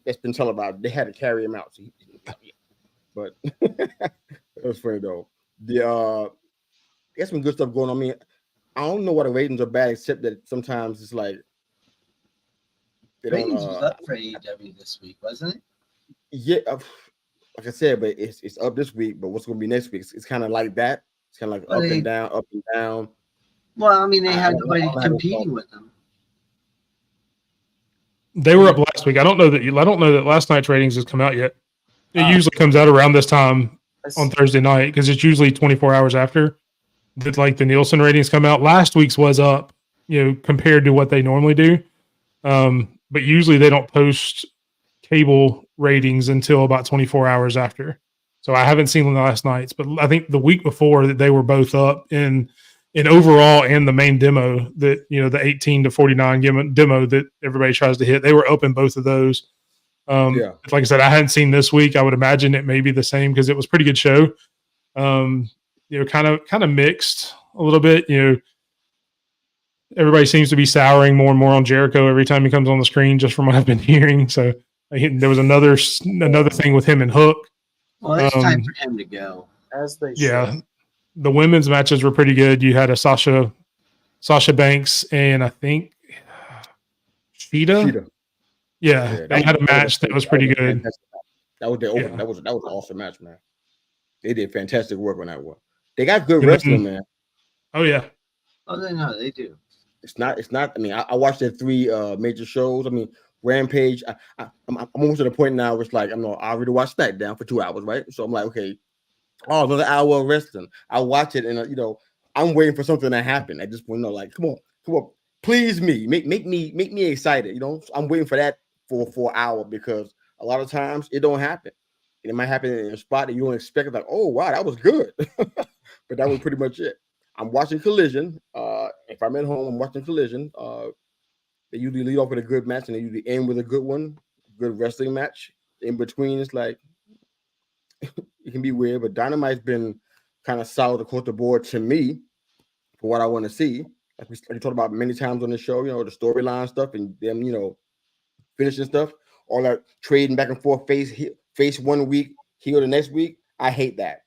That's been televised. They had to carry him out. But it was funny though. There's some good stuff going on. I mean, I don't know why the ratings are bad, except that sometimes it's like ratings was up for AEW this week, wasn't it? Yeah, like I said, but it's up this week. But what's going to be next week? It's kind of like that. It's kind of like up and down. Well, I mean, they had nobody competing with them. They were up last week. I don't know that last night's ratings has come out yet. It usually comes out around this time on Thursday night, because it's usually 24 hours after that, like the Nielsen ratings come out. Last week's was up, compared to what they normally do. But usually they don't post cable ratings until about 24 hours after. So I haven't seen last night's, but I think the week before that they were both up in overall and the main demo, that the 18 to 49 demo that everybody tries to hit. They were up in both of those. Like I said, I hadn't seen this week. I would imagine it may be the same, because it was a pretty good show. Kind of mixed a little bit. Everybody seems to be souring more and more on Jericho every time he comes on the screen, just from what I've been hearing. So there was another thing with him and Hook. Well, it's time for him to go. As they should. The women's matches were pretty good. You had a Sasha Banks and I think Sheeta. Yeah, they had a match that was pretty good. That was an awesome match, man. They did fantastic work on that one. They got good wrestling, man. Oh yeah. Oh, they do. It's not. I mean, I watched their three major shows. I mean, Rampage. I'm almost to the point now where it's like I already watched SmackDown for 2 hours, right? So I'm like, okay, another hour of wrestling. I watch it, and I'm waiting for something to happen. I just want to like, come Come on, please me, make me excited. You know, I'm waiting for that for an hour because a lot of times it don't happen. And it might happen in a spot that you don't expect. It's like, oh wow, that was good, but that was pretty much it. I'm watching Collision. If I'm at home, I'm watching Collision. They usually lead off with a good match and they usually end with a good one, good wrestling match. In between, it's like it can be weird, but Dynamite's been kind of solid across the board to me for what I want to see. Like we talked about many times on the show, you know, the storyline stuff and them, you know, finishing stuff, all that trading back and forth, face 1 week, heel the next week. I hate that.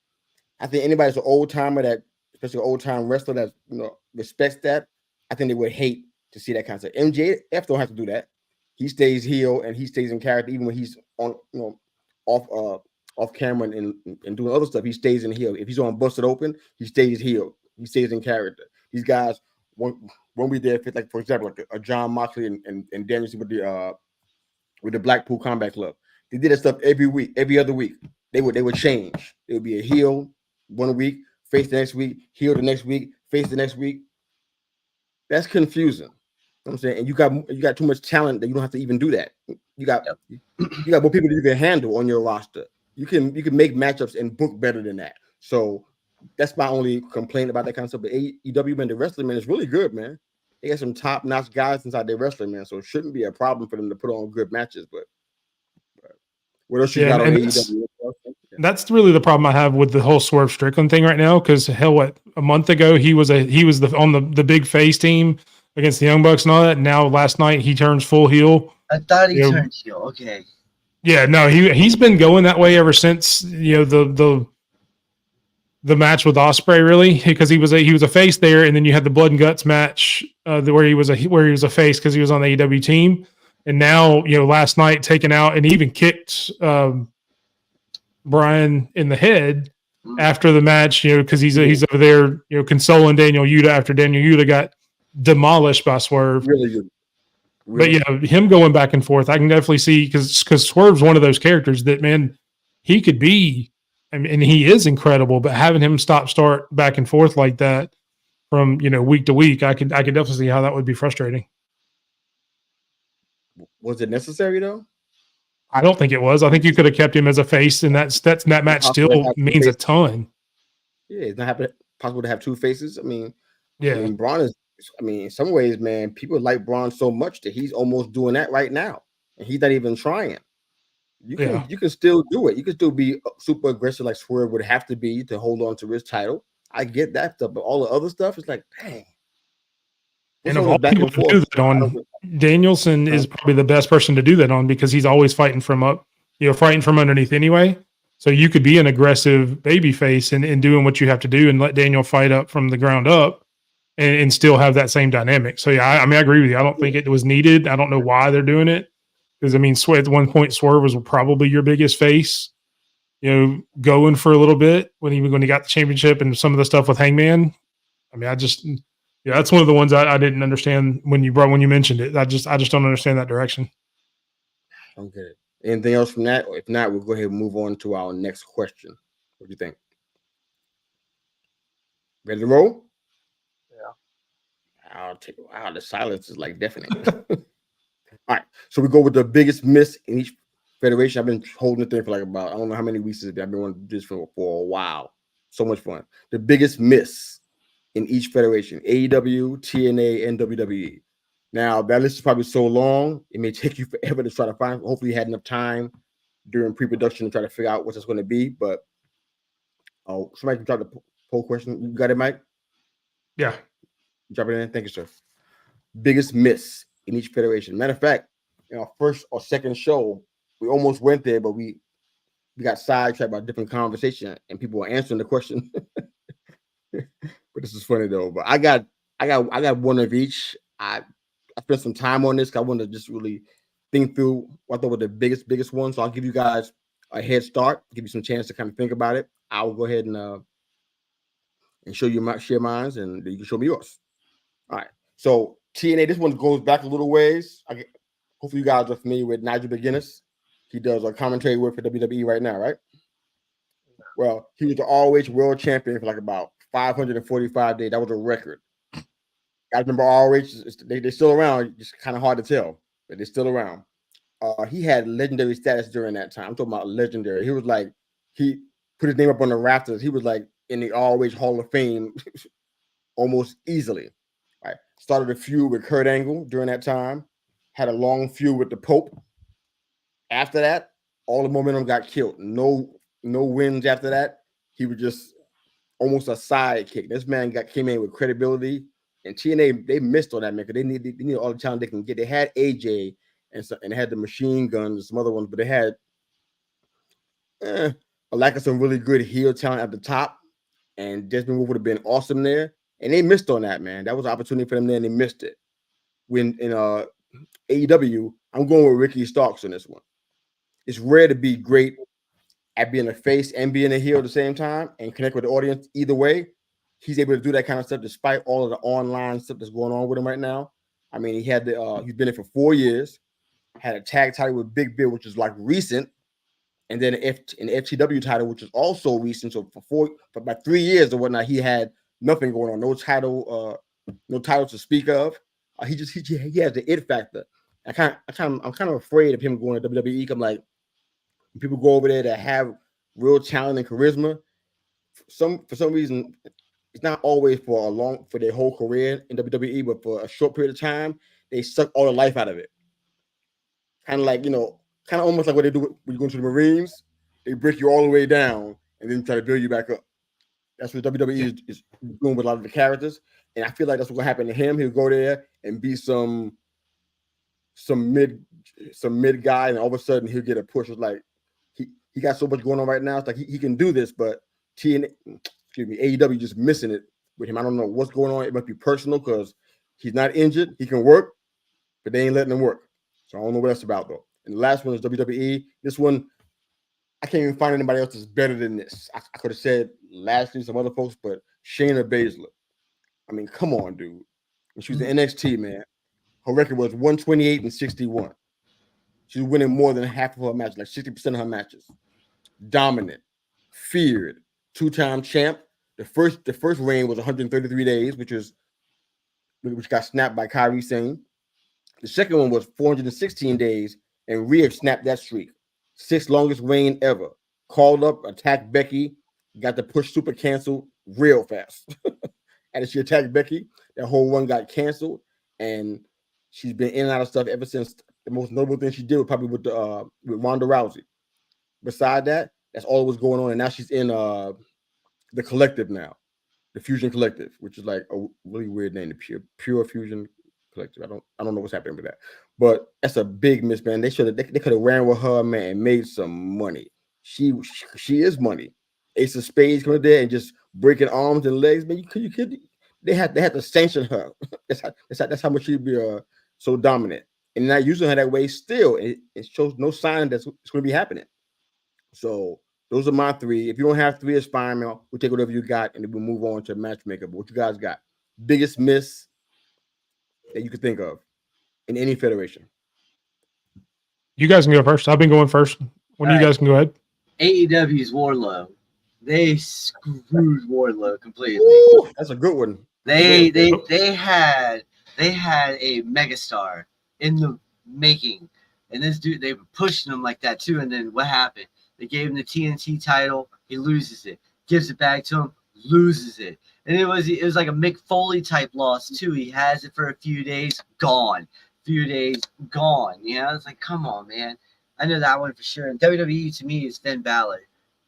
I think anybody's an old timer that, especially an old time wrestler that respects that. I think they would hate to see that kind of stuff. MJF don't have to do that. He stays heel and he stays in character even when he's on, off camera and doing other stuff. He stays in heel. If he's on Busted Open, he stays heel. He stays in character. These guys, when we did, like for example, like a John Moxley and Danielson with the Blackpool Combat Club, they did that stuff every week, every other week. They would change. It would be a heel 1 week, face the next week, heel the next week, face the next week. That's confusing. You know what I'm saying, and you got too much talent that you don't have to even do that. You got more people that you can handle on your roster. You can make matchups and book better than that. So that's my only complaint about that kind of stuff. But AEW, man, the wrestling, man, is really good, man. They got some top-notch guys inside their wrestling, man. So it shouldn't be a problem for them to put on good matches. But what else you got on AEW? That's really the problem I have with the whole Swerve Strickland thing right now. Because hell, what, a month ago he was on the big face team against the Young Bucks and all that. Now last night he turns full heel. I thought he turned heel. Okay. Yeah, no, he's been going that way ever since the match with Ospreay, really, because he was a face there, and then you had the Blood and Guts match where he was a face because he was on the AEW team, and now last night taken out and he even kicked Brian in the head after the match, because he's over there consoling Daniel Yuta after Daniel Yuta got demolished by Swerve. Really good. But him going back and forth, I can definitely see because Swerve's one of those characters that, man, he could be, and he is incredible. But having him start back and forth like that from week to week, I could definitely see how that would be frustrating. Was it necessary though? I don't think it was. I think you could have kept him as a face, and that match still means a ton. Yeah, it's not possible to have two faces. I mean, yeah, Braun is. I mean, in some ways, man, people like Braun so much that he's almost doing that right now, and he's not even trying. You can still do it. You can still be super aggressive like Swerve would have to be to hold on to his title. I get that stuff, but all the other stuff is like, dang. And of all people to do that on, Danielson is probably the best person to do that on because he's always fighting from underneath anyway. So you could be an aggressive baby face and doing what you have to do and let Daniel fight up from the ground up. And still have that same dynamic. So, yeah, I mean, I agree with you. I don't think it was needed. I don't know why they're doing it. Because, I mean, at one point, Swerve was probably your biggest face, going for a little bit when he got the championship and some of the stuff with Hangman. I mean, that's one of the ones I didn't understand when you mentioned it. I just don't understand that direction. I don't get it. Anything else from that? Or if not, we'll go ahead and move on to our next question. What do you think? Ready to roll? I'll take it. Wow, the silence is like deafening. All right, so we go with the biggest miss in each federation. I've been holding the thing for like about, I don't know how many weeks it's been. I've been wanting to do this for a while. So much fun. The biggest miss in each federation: AEW, TNA, and WWE. Now that list is probably so long, it may take you forever to try to find. Hopefully, you had enough time during pre-production to try to figure out what it's going to be. But somebody can drop the poll question. You got it, Mike? Yeah. Drop it in. Thank you, sir. Biggest miss in each federation. Matter of fact, first or second show, we almost went there, but we got sidetracked by a different conversation, and people were answering the question. But this is funny though. But I got one of each. I spent some time on this because I wanted to just really think through what I thought were the biggest ones. So I'll give you guys a head start, give you some chance to kind of think about it. I will go ahead and show you share mine, and you can show me yours. All right, so TNA, this one goes back a little ways. Hopefully you guys are familiar with Nigel McGuinness. He does a commentary work for WWE right now, right? Well, he was the ROH World Champion for like about 545 days. That was a record. I remember ROH. They're still around. Just kind of hard to tell, but they're still around. He had legendary status during that time. I'm talking about legendary. He was like, he put his name up on the rafters. He was like in the ROH Hall of Fame almost easily. Right. Started a feud with Kurt Angle during that time. Had a long feud with the Pope. After that, all the momentum got killed. No wins after that. He was just almost a sidekick. This man came in with credibility, and TNA they missed on that man because they need all the talent they can get. They had AJ and they had the machine guns and some other ones, but they had a lack of some really good heel talent at the top. And Desmond Wolfe would have been awesome there, and they missed on that, man. That was an opportunity for them there, and they missed it. When in AEW, I'm going with Ricky Starks on this one. It's rare to be great at being a face and being a heel at the same time and connect with the audience either way. He's able to do that kind of stuff despite all of the online stuff that's going on with him right now. I mean, he's been there for 4 years, had a tag title with Big Bill, which is like recent, and then an FTW title, which is also recent. So for about 3 years or whatnot, he had nothing going on, no title to speak of. He has the it factor. I'm kind of afraid of him going to WWE. I'm like, people go over there that have real talent and charisma. For some reason, it's not always for their whole career in WWE, but for a short period of time, they suck all the life out of it. Kind of like, kind of almost like what they do when you go into the Marines. They break you all the way down and then try to build you back up. That's what WWE is doing with a lot of the characters. And I feel like that's what's going to happen to him. He'll go there and be some mid guy, and all of a sudden he'll get a push. It's like he got so much going on right now. It's like he can do this, but AEW just missing it with him. I don't know what's going on. It must be personal because he's not injured. He can work, but they ain't letting him work. So I don't know what that's about though. And the last one is WWE. This one, I can't even find anybody else that's better than this. I could have said lastly some other folks, but Shayna Baszler. I mean, come on, dude. When she was in NXT, man, her record was 128-61. She's winning more than half of her matches, like 60% of her matches. Dominant, feared, 2-time champ. The first reign was 133 days, which got snapped by Kairi Sane. The second one was 416 days, and Rhea snapped that streak. 6th longest reign ever. Called up, attacked Becky, got the push super canceled real fast. And she attacked Becky, that whole one got canceled, and she's been in and out of stuff ever since. The most notable thing she did was probably with Ronda Rousey. Beside that, that's all that was going on, and now she's in the Collective now, the Fusion Collective, which is like a really weird name, the Pure Fusion Collective. I don't know what's happening with that, but that's a big miss, man. They could have ran with her, man, and made some money. She is money. Ace of Spades coming there and just breaking arms and legs, man. You could. They had to sanction her. that's how much she'd be so dominant, and not using her that way. Still, it shows no sign that's it's going to be happening. So those are my 3. If you don't have 3, it's fine, man. We'll take whatever you got, and then we'll move on to matchmaker. But what you guys got? Biggest miss that you could think of in any federation? You guys can go first. I've been going first. When you guys can go ahead. AEW's Wardlow. They screwed Wardlow completely. Ooh, that's a good one. They had a megastar in the making, and this dude, they were pushing him like that too. And then what happened? They gave him the TNT title. He loses it. Gives it back to him. Loses it. And it was like a Mick Foley type loss too. He has it for a few days, gone. Few days, gone. You know, it's like, come on, man. I know that one for sure. And WWE to me is Finn Balor.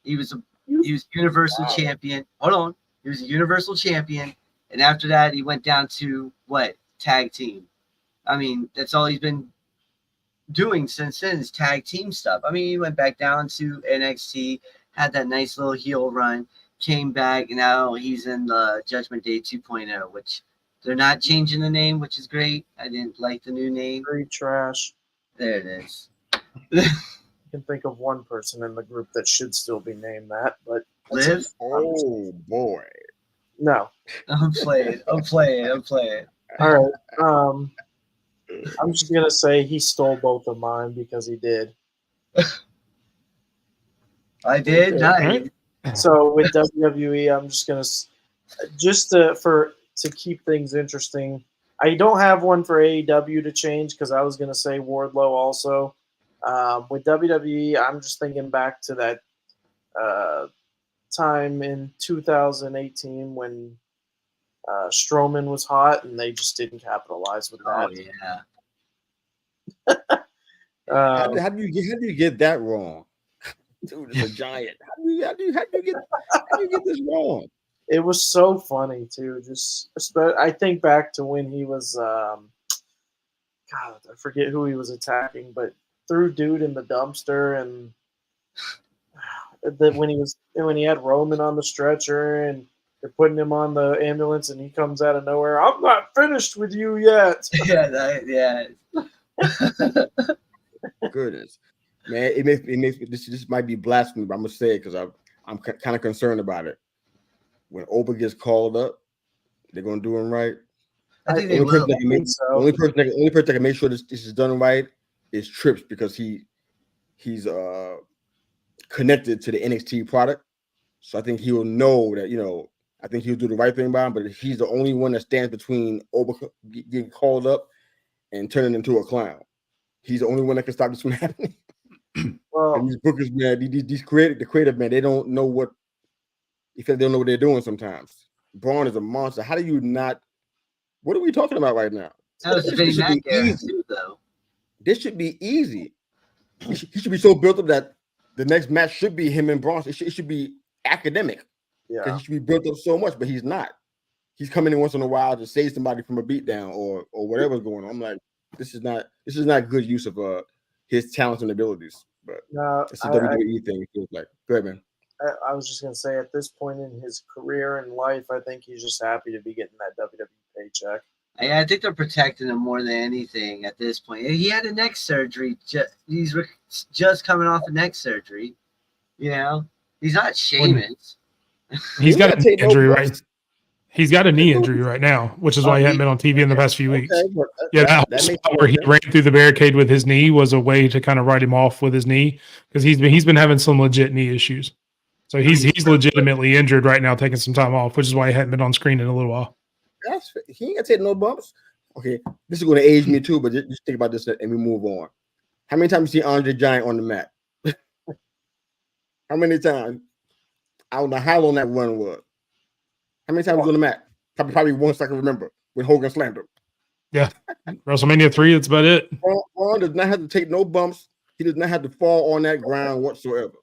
He was Universal Champion. Hold on. He was a Universal Champion. And after that, he went down to what? Tag team. I mean, that's all he's been doing since then is tag team stuff. I mean, he went back down to NXT, had that nice little heel run, came back, and now he's in the Judgment Day 2.0, which they're not changing the name, which is great. I didn't like the new name. Very trash. There it is. I can think of one person in the group that should still be named that, but Liv? Oh boy. No. I'm playing. All right. I'm just gonna say he stole both of mine because he did. I did. Nice. So with WWE, I'm just gonna to keep things interesting. I don't have one for AEW to change because I was going to say Wardlow also. With WWE, I'm just thinking back to that time in 2018 when Strowman was hot and they just didn't capitalize with that. Oh yeah. How do you get that wrong? Dude, it's a giant. How do you get this wrong? It was so funny too. I think back to when he was, God, I forget who he was attacking, but threw dude in the dumpster, and when he had Roman on the stretcher and they're putting him on the ambulance and he comes out of nowhere. I'm not finished with you yet. Yeah. Goodness, man, it makes this might be blasphemy, but I'm gonna say it because I'm kind of concerned about it. When Oba gets called up, they're gonna do him right. I think they will. The only person that can make sure this is done right is Trips, because he's connected to the NXT product. So I think he'll know that, I think he'll do the right thing by him, but he's the only one that stands between Oba getting called up and turning into a clown. He's the only one that can stop this from happening. Well, these bookers, man, the creative man, they don't know what they're doing sometimes. Braun is a monster. How do you not? What are we talking about right now? That was Vinnie Mac era too, though. This should be easy. He should be so built up that the next match should be him and Braun. It should be academic. Yeah, he should be built up so much, but he's not. He's coming in once in a while to save somebody from a beatdown or whatever's going on. I'm like, this is not good use of his talents and abilities. But it's a WWE thing. It feels like. Go ahead, man. I was just gonna say, at this point in his career and life, I think he's just happy to be getting that WWE paycheck. I think they're protecting him more than anything at this point. He had a neck surgery. He's just coming off a neck surgery. He's not Sheamus. He's got a knee injury, right? He's got a knee injury right now, which is why he hasn't been on TV in the past few weeks. That spot where he ran through the barricade with his knee was a way to kind of write him off with his knee, because he's been having some legit knee issues. So he's legitimately injured right now, taking some time off, which is why he hadn't been on screen in a little while. He ain't gonna take no bumps. Okay, this is gonna age me too, but just think about this and we move on. How many times you see Andre Giant on the mat? How many times? I don't know how long that run was. How many times was on the mat? Probably once I can remember when Hogan slammed him. Yeah, WrestleMania 3. That's about it. Braun does not have to take no bumps. He does not have to fall on that ground whatsoever.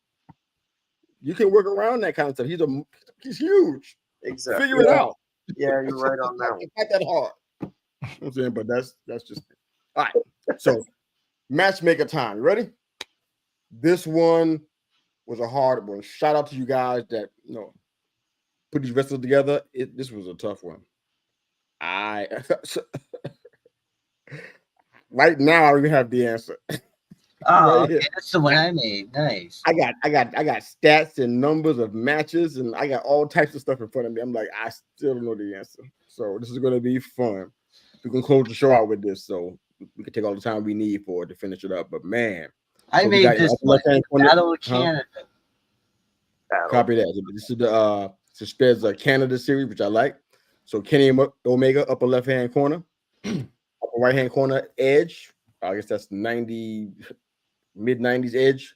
You can work around that kind of stuff. He's huge. Exactly. Figure it out. Yeah, you're right on that one. It's not that hard. You know what I'm saying, but that's just it. All right. So matchmaker time. You ready? This one was a hard one. Shout out to you guys that put these wrestlers together. This was a tough one. Right now I don't even have the answer. Oh, okay. That's the one I made. Nice. I got stats and numbers of matches, and I got all types of stuff in front of me. I'm like, I still don't know the answer. So this is gonna be fun. We can close the show out with this, so we can take all the time we need for it to finish it up. But man, I made this one. Battle of Canada. Copy that. So this is the Suspend's Canada series, which I like. So Kenny Omega, upper left hand corner, upper right hand corner, Edge. I guess that's mid 90s Edge.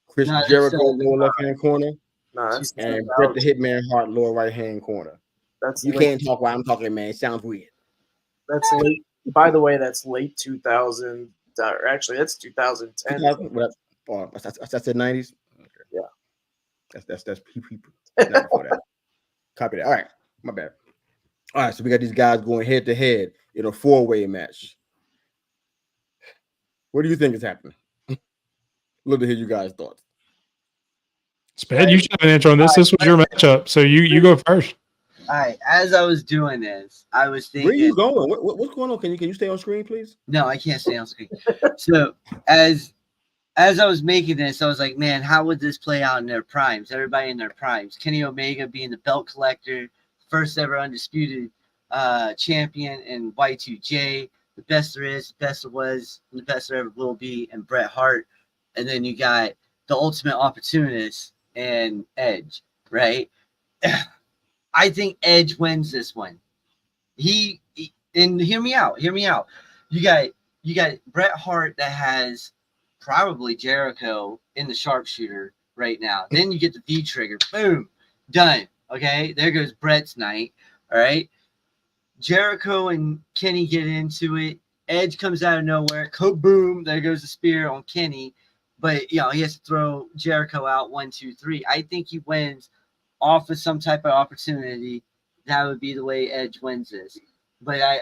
Chris Jericho, lower left hand corner. And Bret the Hitman Hart, lower right hand corner. You can't talk while I'm talking, man. It sounds weird. That's late. By the way, that's late 2000. Or actually, that's 2010. 2000, that's the 90s. Okay. Yeah, that's people. Before that. Copy that. All right, my bad. All right, so we got these guys going head to head in a 4-way match. What do you think is happening? Love to hear you guys' thoughts. Sped, you should have an answer on this. This was your matchup, so you go first. All right. As I was doing this, I was thinking, where are you going? What's going on? Can you stay on screen, please? No, I can't stay on screen. So as I was making this, I was like, man, how would this play out in their primes? Everybody in their primes. Kenny Omega being the belt collector, first ever undisputed champion, and Y2J, the best there is, the best there was, and the best there ever will be, and Bret Hart. And then you got the ultimate opportunist and Edge, right? I think Edge wins this one. He And hear me out. You got Bret Hart that has probably Jericho in the sharpshooter right now. Then you get the V trigger. Boom. Done. Okay. There goes Bret's night. All right. Jericho and Kenny get into it. Edge comes out of nowhere. Boom. There goes the spear on Kenny. But, he has to throw Jericho out 1, 2, 3. I think he wins off of some type of opportunity. That would be the way Edge wins this. But I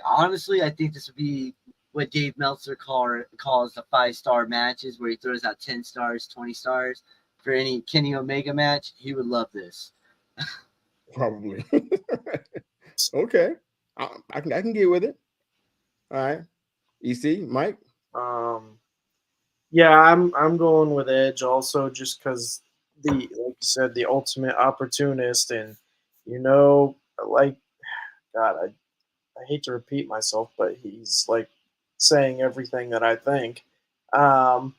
think this would be what Dave Meltzer calls the 5-star matches, where he throws out 10 stars, 20 stars for any Kenny Omega match. He would love this. Probably. Okay. I can get with it. All right. EC, Mike? Yeah, I'm going with Edge also, just because like you said, the ultimate opportunist, and like, God, I hate to repeat myself, but he's like saying everything that I think. But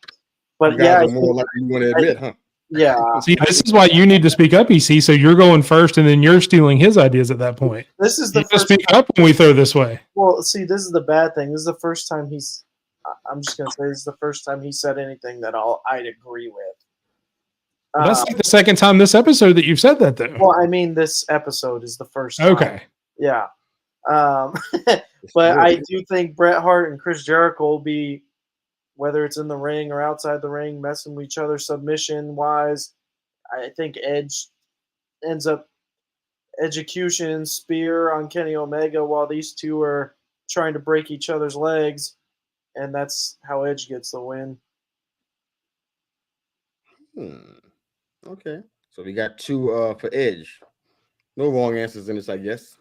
you guys are more likely you want to admit, huh? Yeah. See, this is why you need to speak up, EC. So you're going first, and then you're stealing his ideas at that point. This is the you first. Speak up when we throw this way. Well, see, this is the bad thing. This is the first time he's. I'm just gonna say this is the first time he said anything that I'd agree with. That's like the second time this episode that you've said that, though. Well, I mean, this episode is the first time. Okay. Yeah. But I do think Bret Hart and Chris Jericho will be, whether it's in the ring or outside the ring, messing with each other submission-wise. I think Edge ends up execution spear on Kenny Omega while these two are trying to break each other's legs, and that's how Edge gets the win. Okay. So we got 2 for Edge. No wrong answers in this, I guess.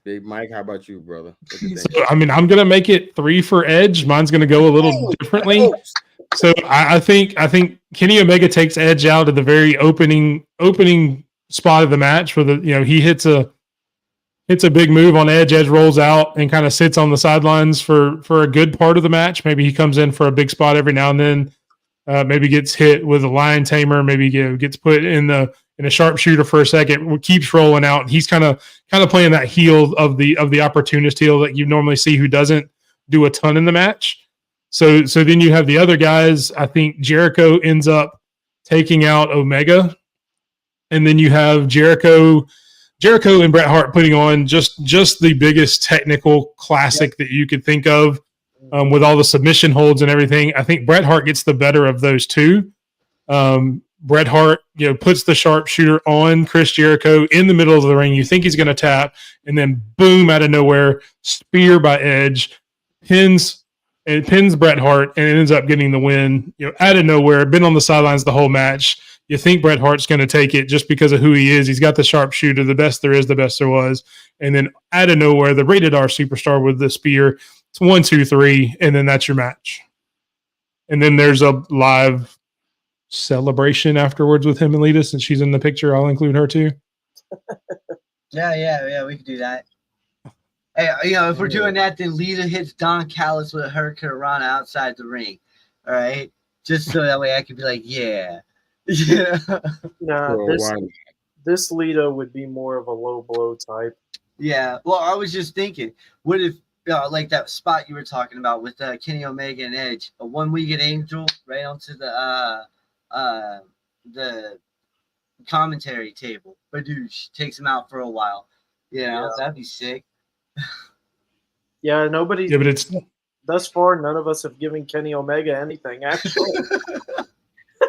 Big Mike, how about you, brother? So, I mean, I'm gonna make it 3 for Edge. Mine's gonna go a little differently. So I think Kenny Omega takes Edge out at the very opening spot of the match, where he hits a big move on Edge. Edge rolls out and kind of sits on the sidelines for a good part of the match. Maybe he comes in for a big spot every now and then. Maybe gets hit with a lion tamer. Maybe gets put in a sharpshooter for a second. Keeps rolling out. He's kind of playing that heel of the opportunist heel that you normally see, who doesn't do a ton in the match. So then you have the other guys. I think Jericho ends up taking out Omega, and then you have Jericho and Bret Hart putting on just the biggest technical classic that you could think of. With all the submission holds and everything, I think Bret Hart gets the better of those two. Bret Hart, puts the sharpshooter on Chris Jericho in the middle of the ring. You think he's going to tap, and then boom, out of nowhere, spear by Edge, pins Bret Hart, and ends up getting the win. Out of nowhere, been on the sidelines the whole match. You think Bret Hart's going to take it just because of who he is. He's got the sharpshooter, the best there is, the best there was, and then out of nowhere, the rated R superstar with the spear. It's 1, 2, 3, and then that's your match. And then there's a live celebration afterwards with him and Lita, since she's in the picture. I'll include her too. Yeah, we could do that. Hey, if we're doing that, then Lita hits Don Callis with a Hurricane Rana outside the ring. All right, just so that way I could be like, yeah. Nah, this Lita would be more of a low blow type. Yeah. Well, I was just thinking, what if like that spot you were talking about with Kenny Omega and Edge, a one-winged angel right onto the commentary table. Badoosh takes him out for a while. That'd be sick. Yeah, nobody. Yeah, but it's thus far, none of us have given Kenny Omega anything. Actually,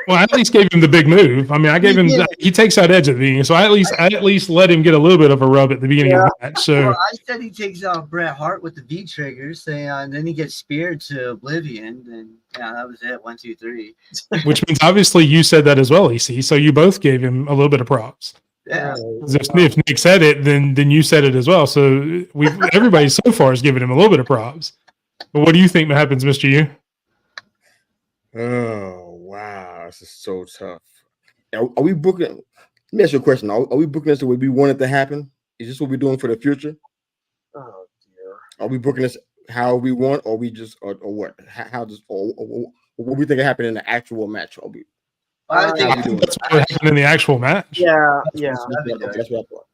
well, I at least gave him the big move. I mean, I gave him. He takes out Edge at the beginning, so I at least let him get a little bit of a rub at the beginning of the match. So I said he takes out Bret Hart with the V triggers, and then he gets speared to oblivion. And that was it. 1, 2, 3. Which means obviously you said that as well, EC. So you both gave him a little bit of props. Yeah. If Nick said it, then you said it as well. So everybody so far has given him a little bit of props. But what do you think happens, Mr. U? Oh wow, this is so tough. Are we booking? Let me ask you a question. Are we booking this the way we want it to happen? Is this what we're doing for the future? Oh dear. Are we booking this how we want, or we just or what? How does or what we think happened in the actual match? Are we? I think that's what happened in the actual match. Yeah. That's what I thought.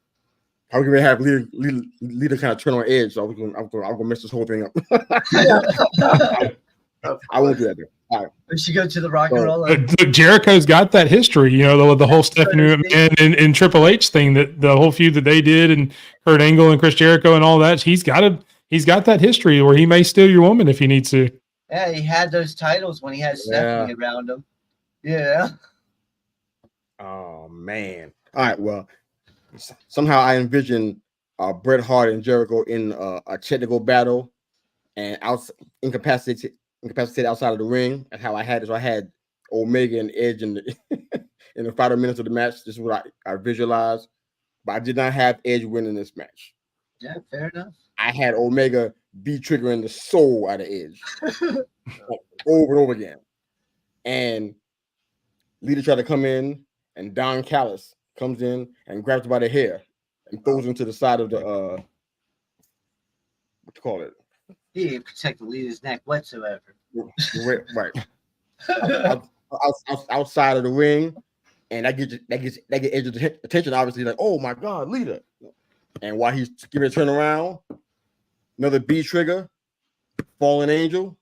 Probably gonna have leader kind of turn on edge, so I'm gonna mess this whole thing up. I won't do that. All right. We should go to the rock and roll. Look, Jericho's got that history, the whole Stephanie McMahon and Triple H thing, that the whole feud that they did, and Kurt Angle and Chris Jericho and all that. He's got that history where he may steal your woman if he needs to. Yeah, he had those titles when he had Stephanie around him. Yeah. Oh man. All right. Well, somehow I envision Bret Hart and Jericho in a technical battle, and incapacitated outside of the ring. That's how I had it. So I had Omega and Edge in the 5 minutes of the match. This is what I visualized, but I did not have Edge winning this match. Yeah, fair enough. I had Omega be triggering the soul out of Edge over and over again, and Lita tried to come in, and Don Callis comes in and grabs her by the hair and throws him to the side of the what you call it? He didn't protect the Lita's neck whatsoever. Right. outside of the ring, and that gets Edge's attention. Obviously, like, oh my God, Lita! And while he's giving a turn around, another B trigger, fallen angel.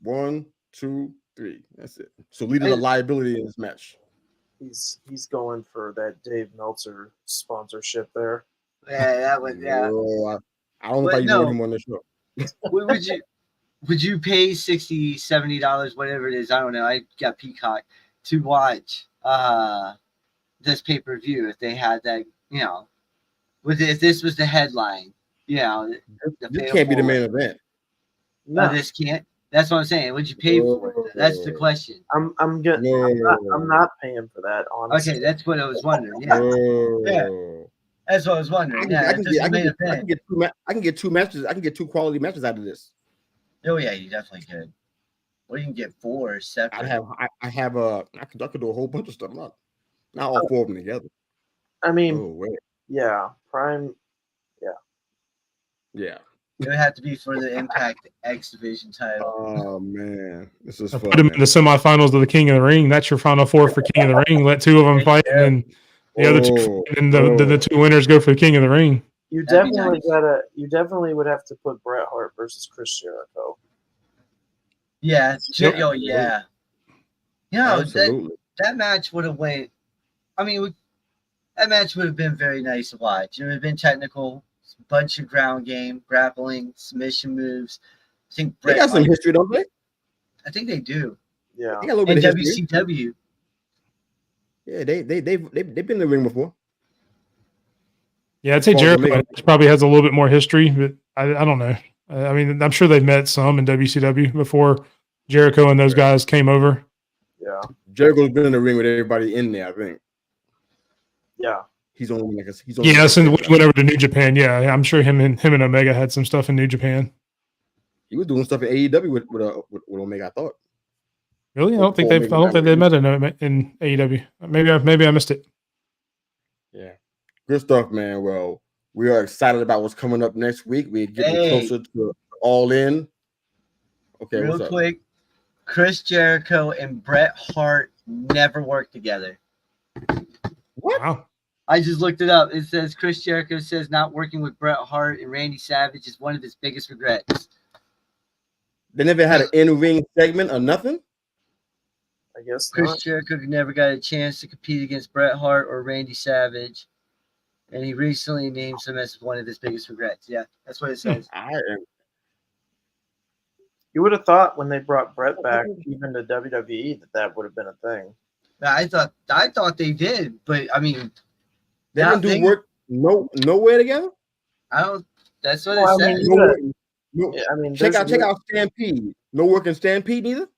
1, 2, 3. That's it. So Lita's a liability in this match. He's going for that Dave Meltzer sponsorship there. Yeah, that was I don't know if I even want him on the show. Would you pay $60, $70, whatever it is? I don't know. I got Peacock to watch this pay-per-view if they had that, if this was the headline, this can't be the main event. No, this can't. That's what I'm saying. Would you pay for it? That's the question. I'm not paying for that, honestly. Okay, that's what I was wondering. Yeah. That's what I was wondering. I can get 2 matches. I can get 2 quality matches out of this. Oh yeah, you definitely could. Or you can get 4 separate. I could do a whole bunch of stuff. Not all 4 of them together. I mean, yeah, Prime. Yeah. It would have to be for the Impact X Division title. Oh man, this is fun. Put them in the semifinals of the King of the Ring. That's your final 4 for King of the Ring. Let 2 of them fight, and then the other 2, and the 2 winners go for the King of the Ring. You definitely would have to put Bret Hart versus Chris Jericho. Yeah. Yep. Oh yeah. That match would have went. I mean, that match would have been very nice to watch. It would have been technical. Bunch of ground game, grappling, submission moves. I think they got some history, don't they? I think they do. Yeah. They got a little bit of WCW. Yeah, they've been in the ring before. Yeah, I'd say Jericho probably has a little bit more history, but I don't know. I mean, I'm sure they've met some in WCW before Jericho and those guys came over. Yeah. Jericho's been in the ring with everybody in there, I think. Yeah. He's only since we went over to New Japan. Yeah, I'm sure him and Omega had some stuff in New Japan. He was doing stuff in AEW with Omega, I thought. Really? I don't think they met in AEW. Maybe I missed it. Yeah. Good stuff, man. Well, we are excited about what's coming up next week. We're getting closer to All In. Okay, real quick, Chris Jericho and Bret Hart never worked together. What? Wow. I just looked it up. It says Chris Jericho says not working with Bret Hart and Randy Savage is one of his biggest regrets. They never had an in-ring segment or nothing? I guess Chris Jericho never got a chance to compete against Bret Hart or Randy Savage, and he recently named him as one of his biggest regrets. Yeah, that's what it says. You would have thought when they brought Bret back, even to WWE, that would have been a thing. I thought they did, but I mean, they didn't do work nowhere together. That's what it says. Check out Stampede. No work in Stampede either.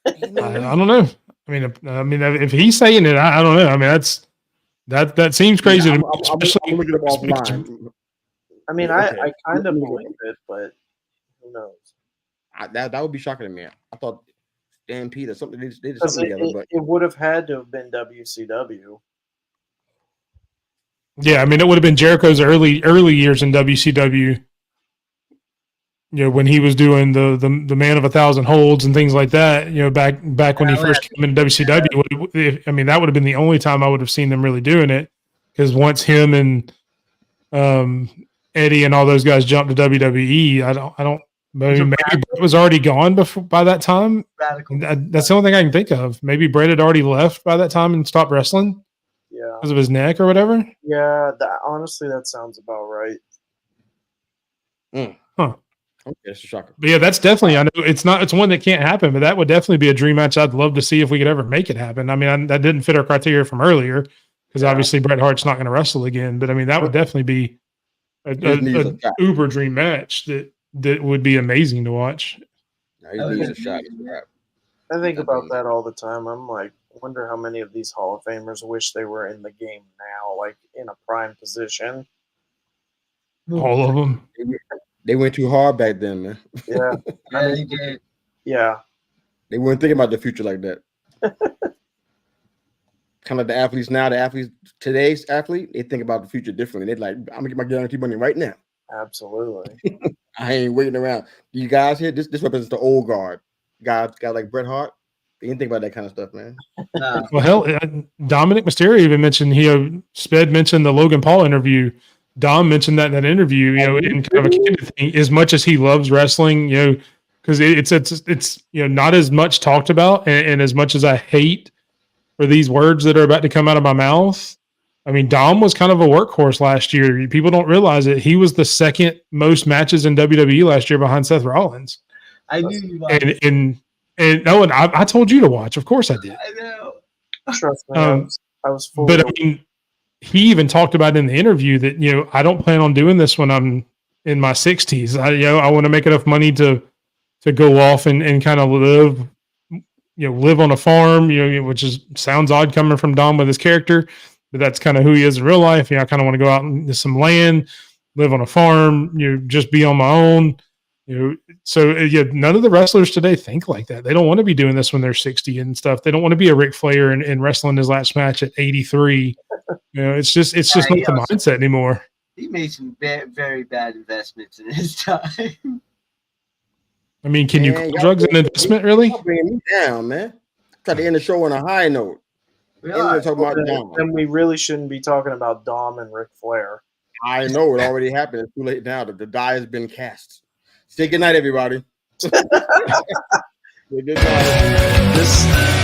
I don't know. I mean, if he's saying it, I don't know. I mean, that seems crazy to me. I'm looking it up offline. I mean, I kind of believe it, but who knows? That would be shocking to me. I thought Stampede or something. They did something together, but it would have had to have been WCW. Yeah, I mean, it would have been Jericho's early years in WCW when he was doing the man of 1,000 holds and things like that, back when he first came into WCW, I mean, that would have been the only time I would have seen them really doing it, because once him and Eddie and all those guys jumped to WWE, maybe Brett was already gone by that time. That's the only thing I can think of. Maybe Brett had already left by that time and stopped wrestling. Yeah, because of his neck or whatever. Yeah, honestly, that sounds about right. Huh. Okay, that's a shocker. But yeah, that's definitely. I know it's one that can't happen, but that would definitely be a dream match. I'd love to see if we could ever make it happen. I mean, that didn't fit our criteria from earlier because obviously Bret Hart's not going to wrestle again. But I mean, that would definitely be a uber dream match that would be amazing to watch. He needs a shot. I think about that all the time. I'm like, wonder how many of these Hall of Famers wish they were in the game now, like in a prime position. All of them. They went too hard back then, man. Yeah. They did. Yeah. They weren't thinking about the future like that. Kind of the athletes now, today's athlete, they think about the future differently. They're like, I'm gonna get my guarantee money right now. Absolutely. I ain't waiting around. You guys here, this represents the old guard. Guys like Bret Hart. They didn't think about that kind of stuff, man. Well, hell, Dominic Mysterio even mentioned Sped mentioned the Logan Paul interview. Dom mentioned that in that interview, in kind of a candid thing, as much as he loves wrestling, because it's not as much talked about, and as much as I hate for these words that are about to come out of my mouth. I mean, Dom was kind of a workhorse last year. People don't realize it. He was the second most matches in WWE last year behind Seth Rollins. I knew you watched. And I told you to watch. Of course I did. I know. Trust me, I was full. But I mean, he even talked about in the interview that I don't plan on doing this when I'm in my 60s. I want to make enough money to go off and kind of live on a farm. Which sounds odd coming from Dom with his character, but that's kind of who he is in real life. I kind of want to go out into some land, live on a farm. Just be on my own. So none of the wrestlers today think like that. They don't want to be doing this when they're 60 and stuff. They don't want to be a Ric Flair and wrestling his last match at 83. It's just not the mindset anymore. He made some very bad investments in his time. I mean, can you call drugs an investment, really? Y'all bringing me down, man. Try to end the show on a high note. And we really shouldn't be talking about Dom and Ric Flair. I know it already happened. It's too late now. The die has been cast. Say good night, everybody. Good night.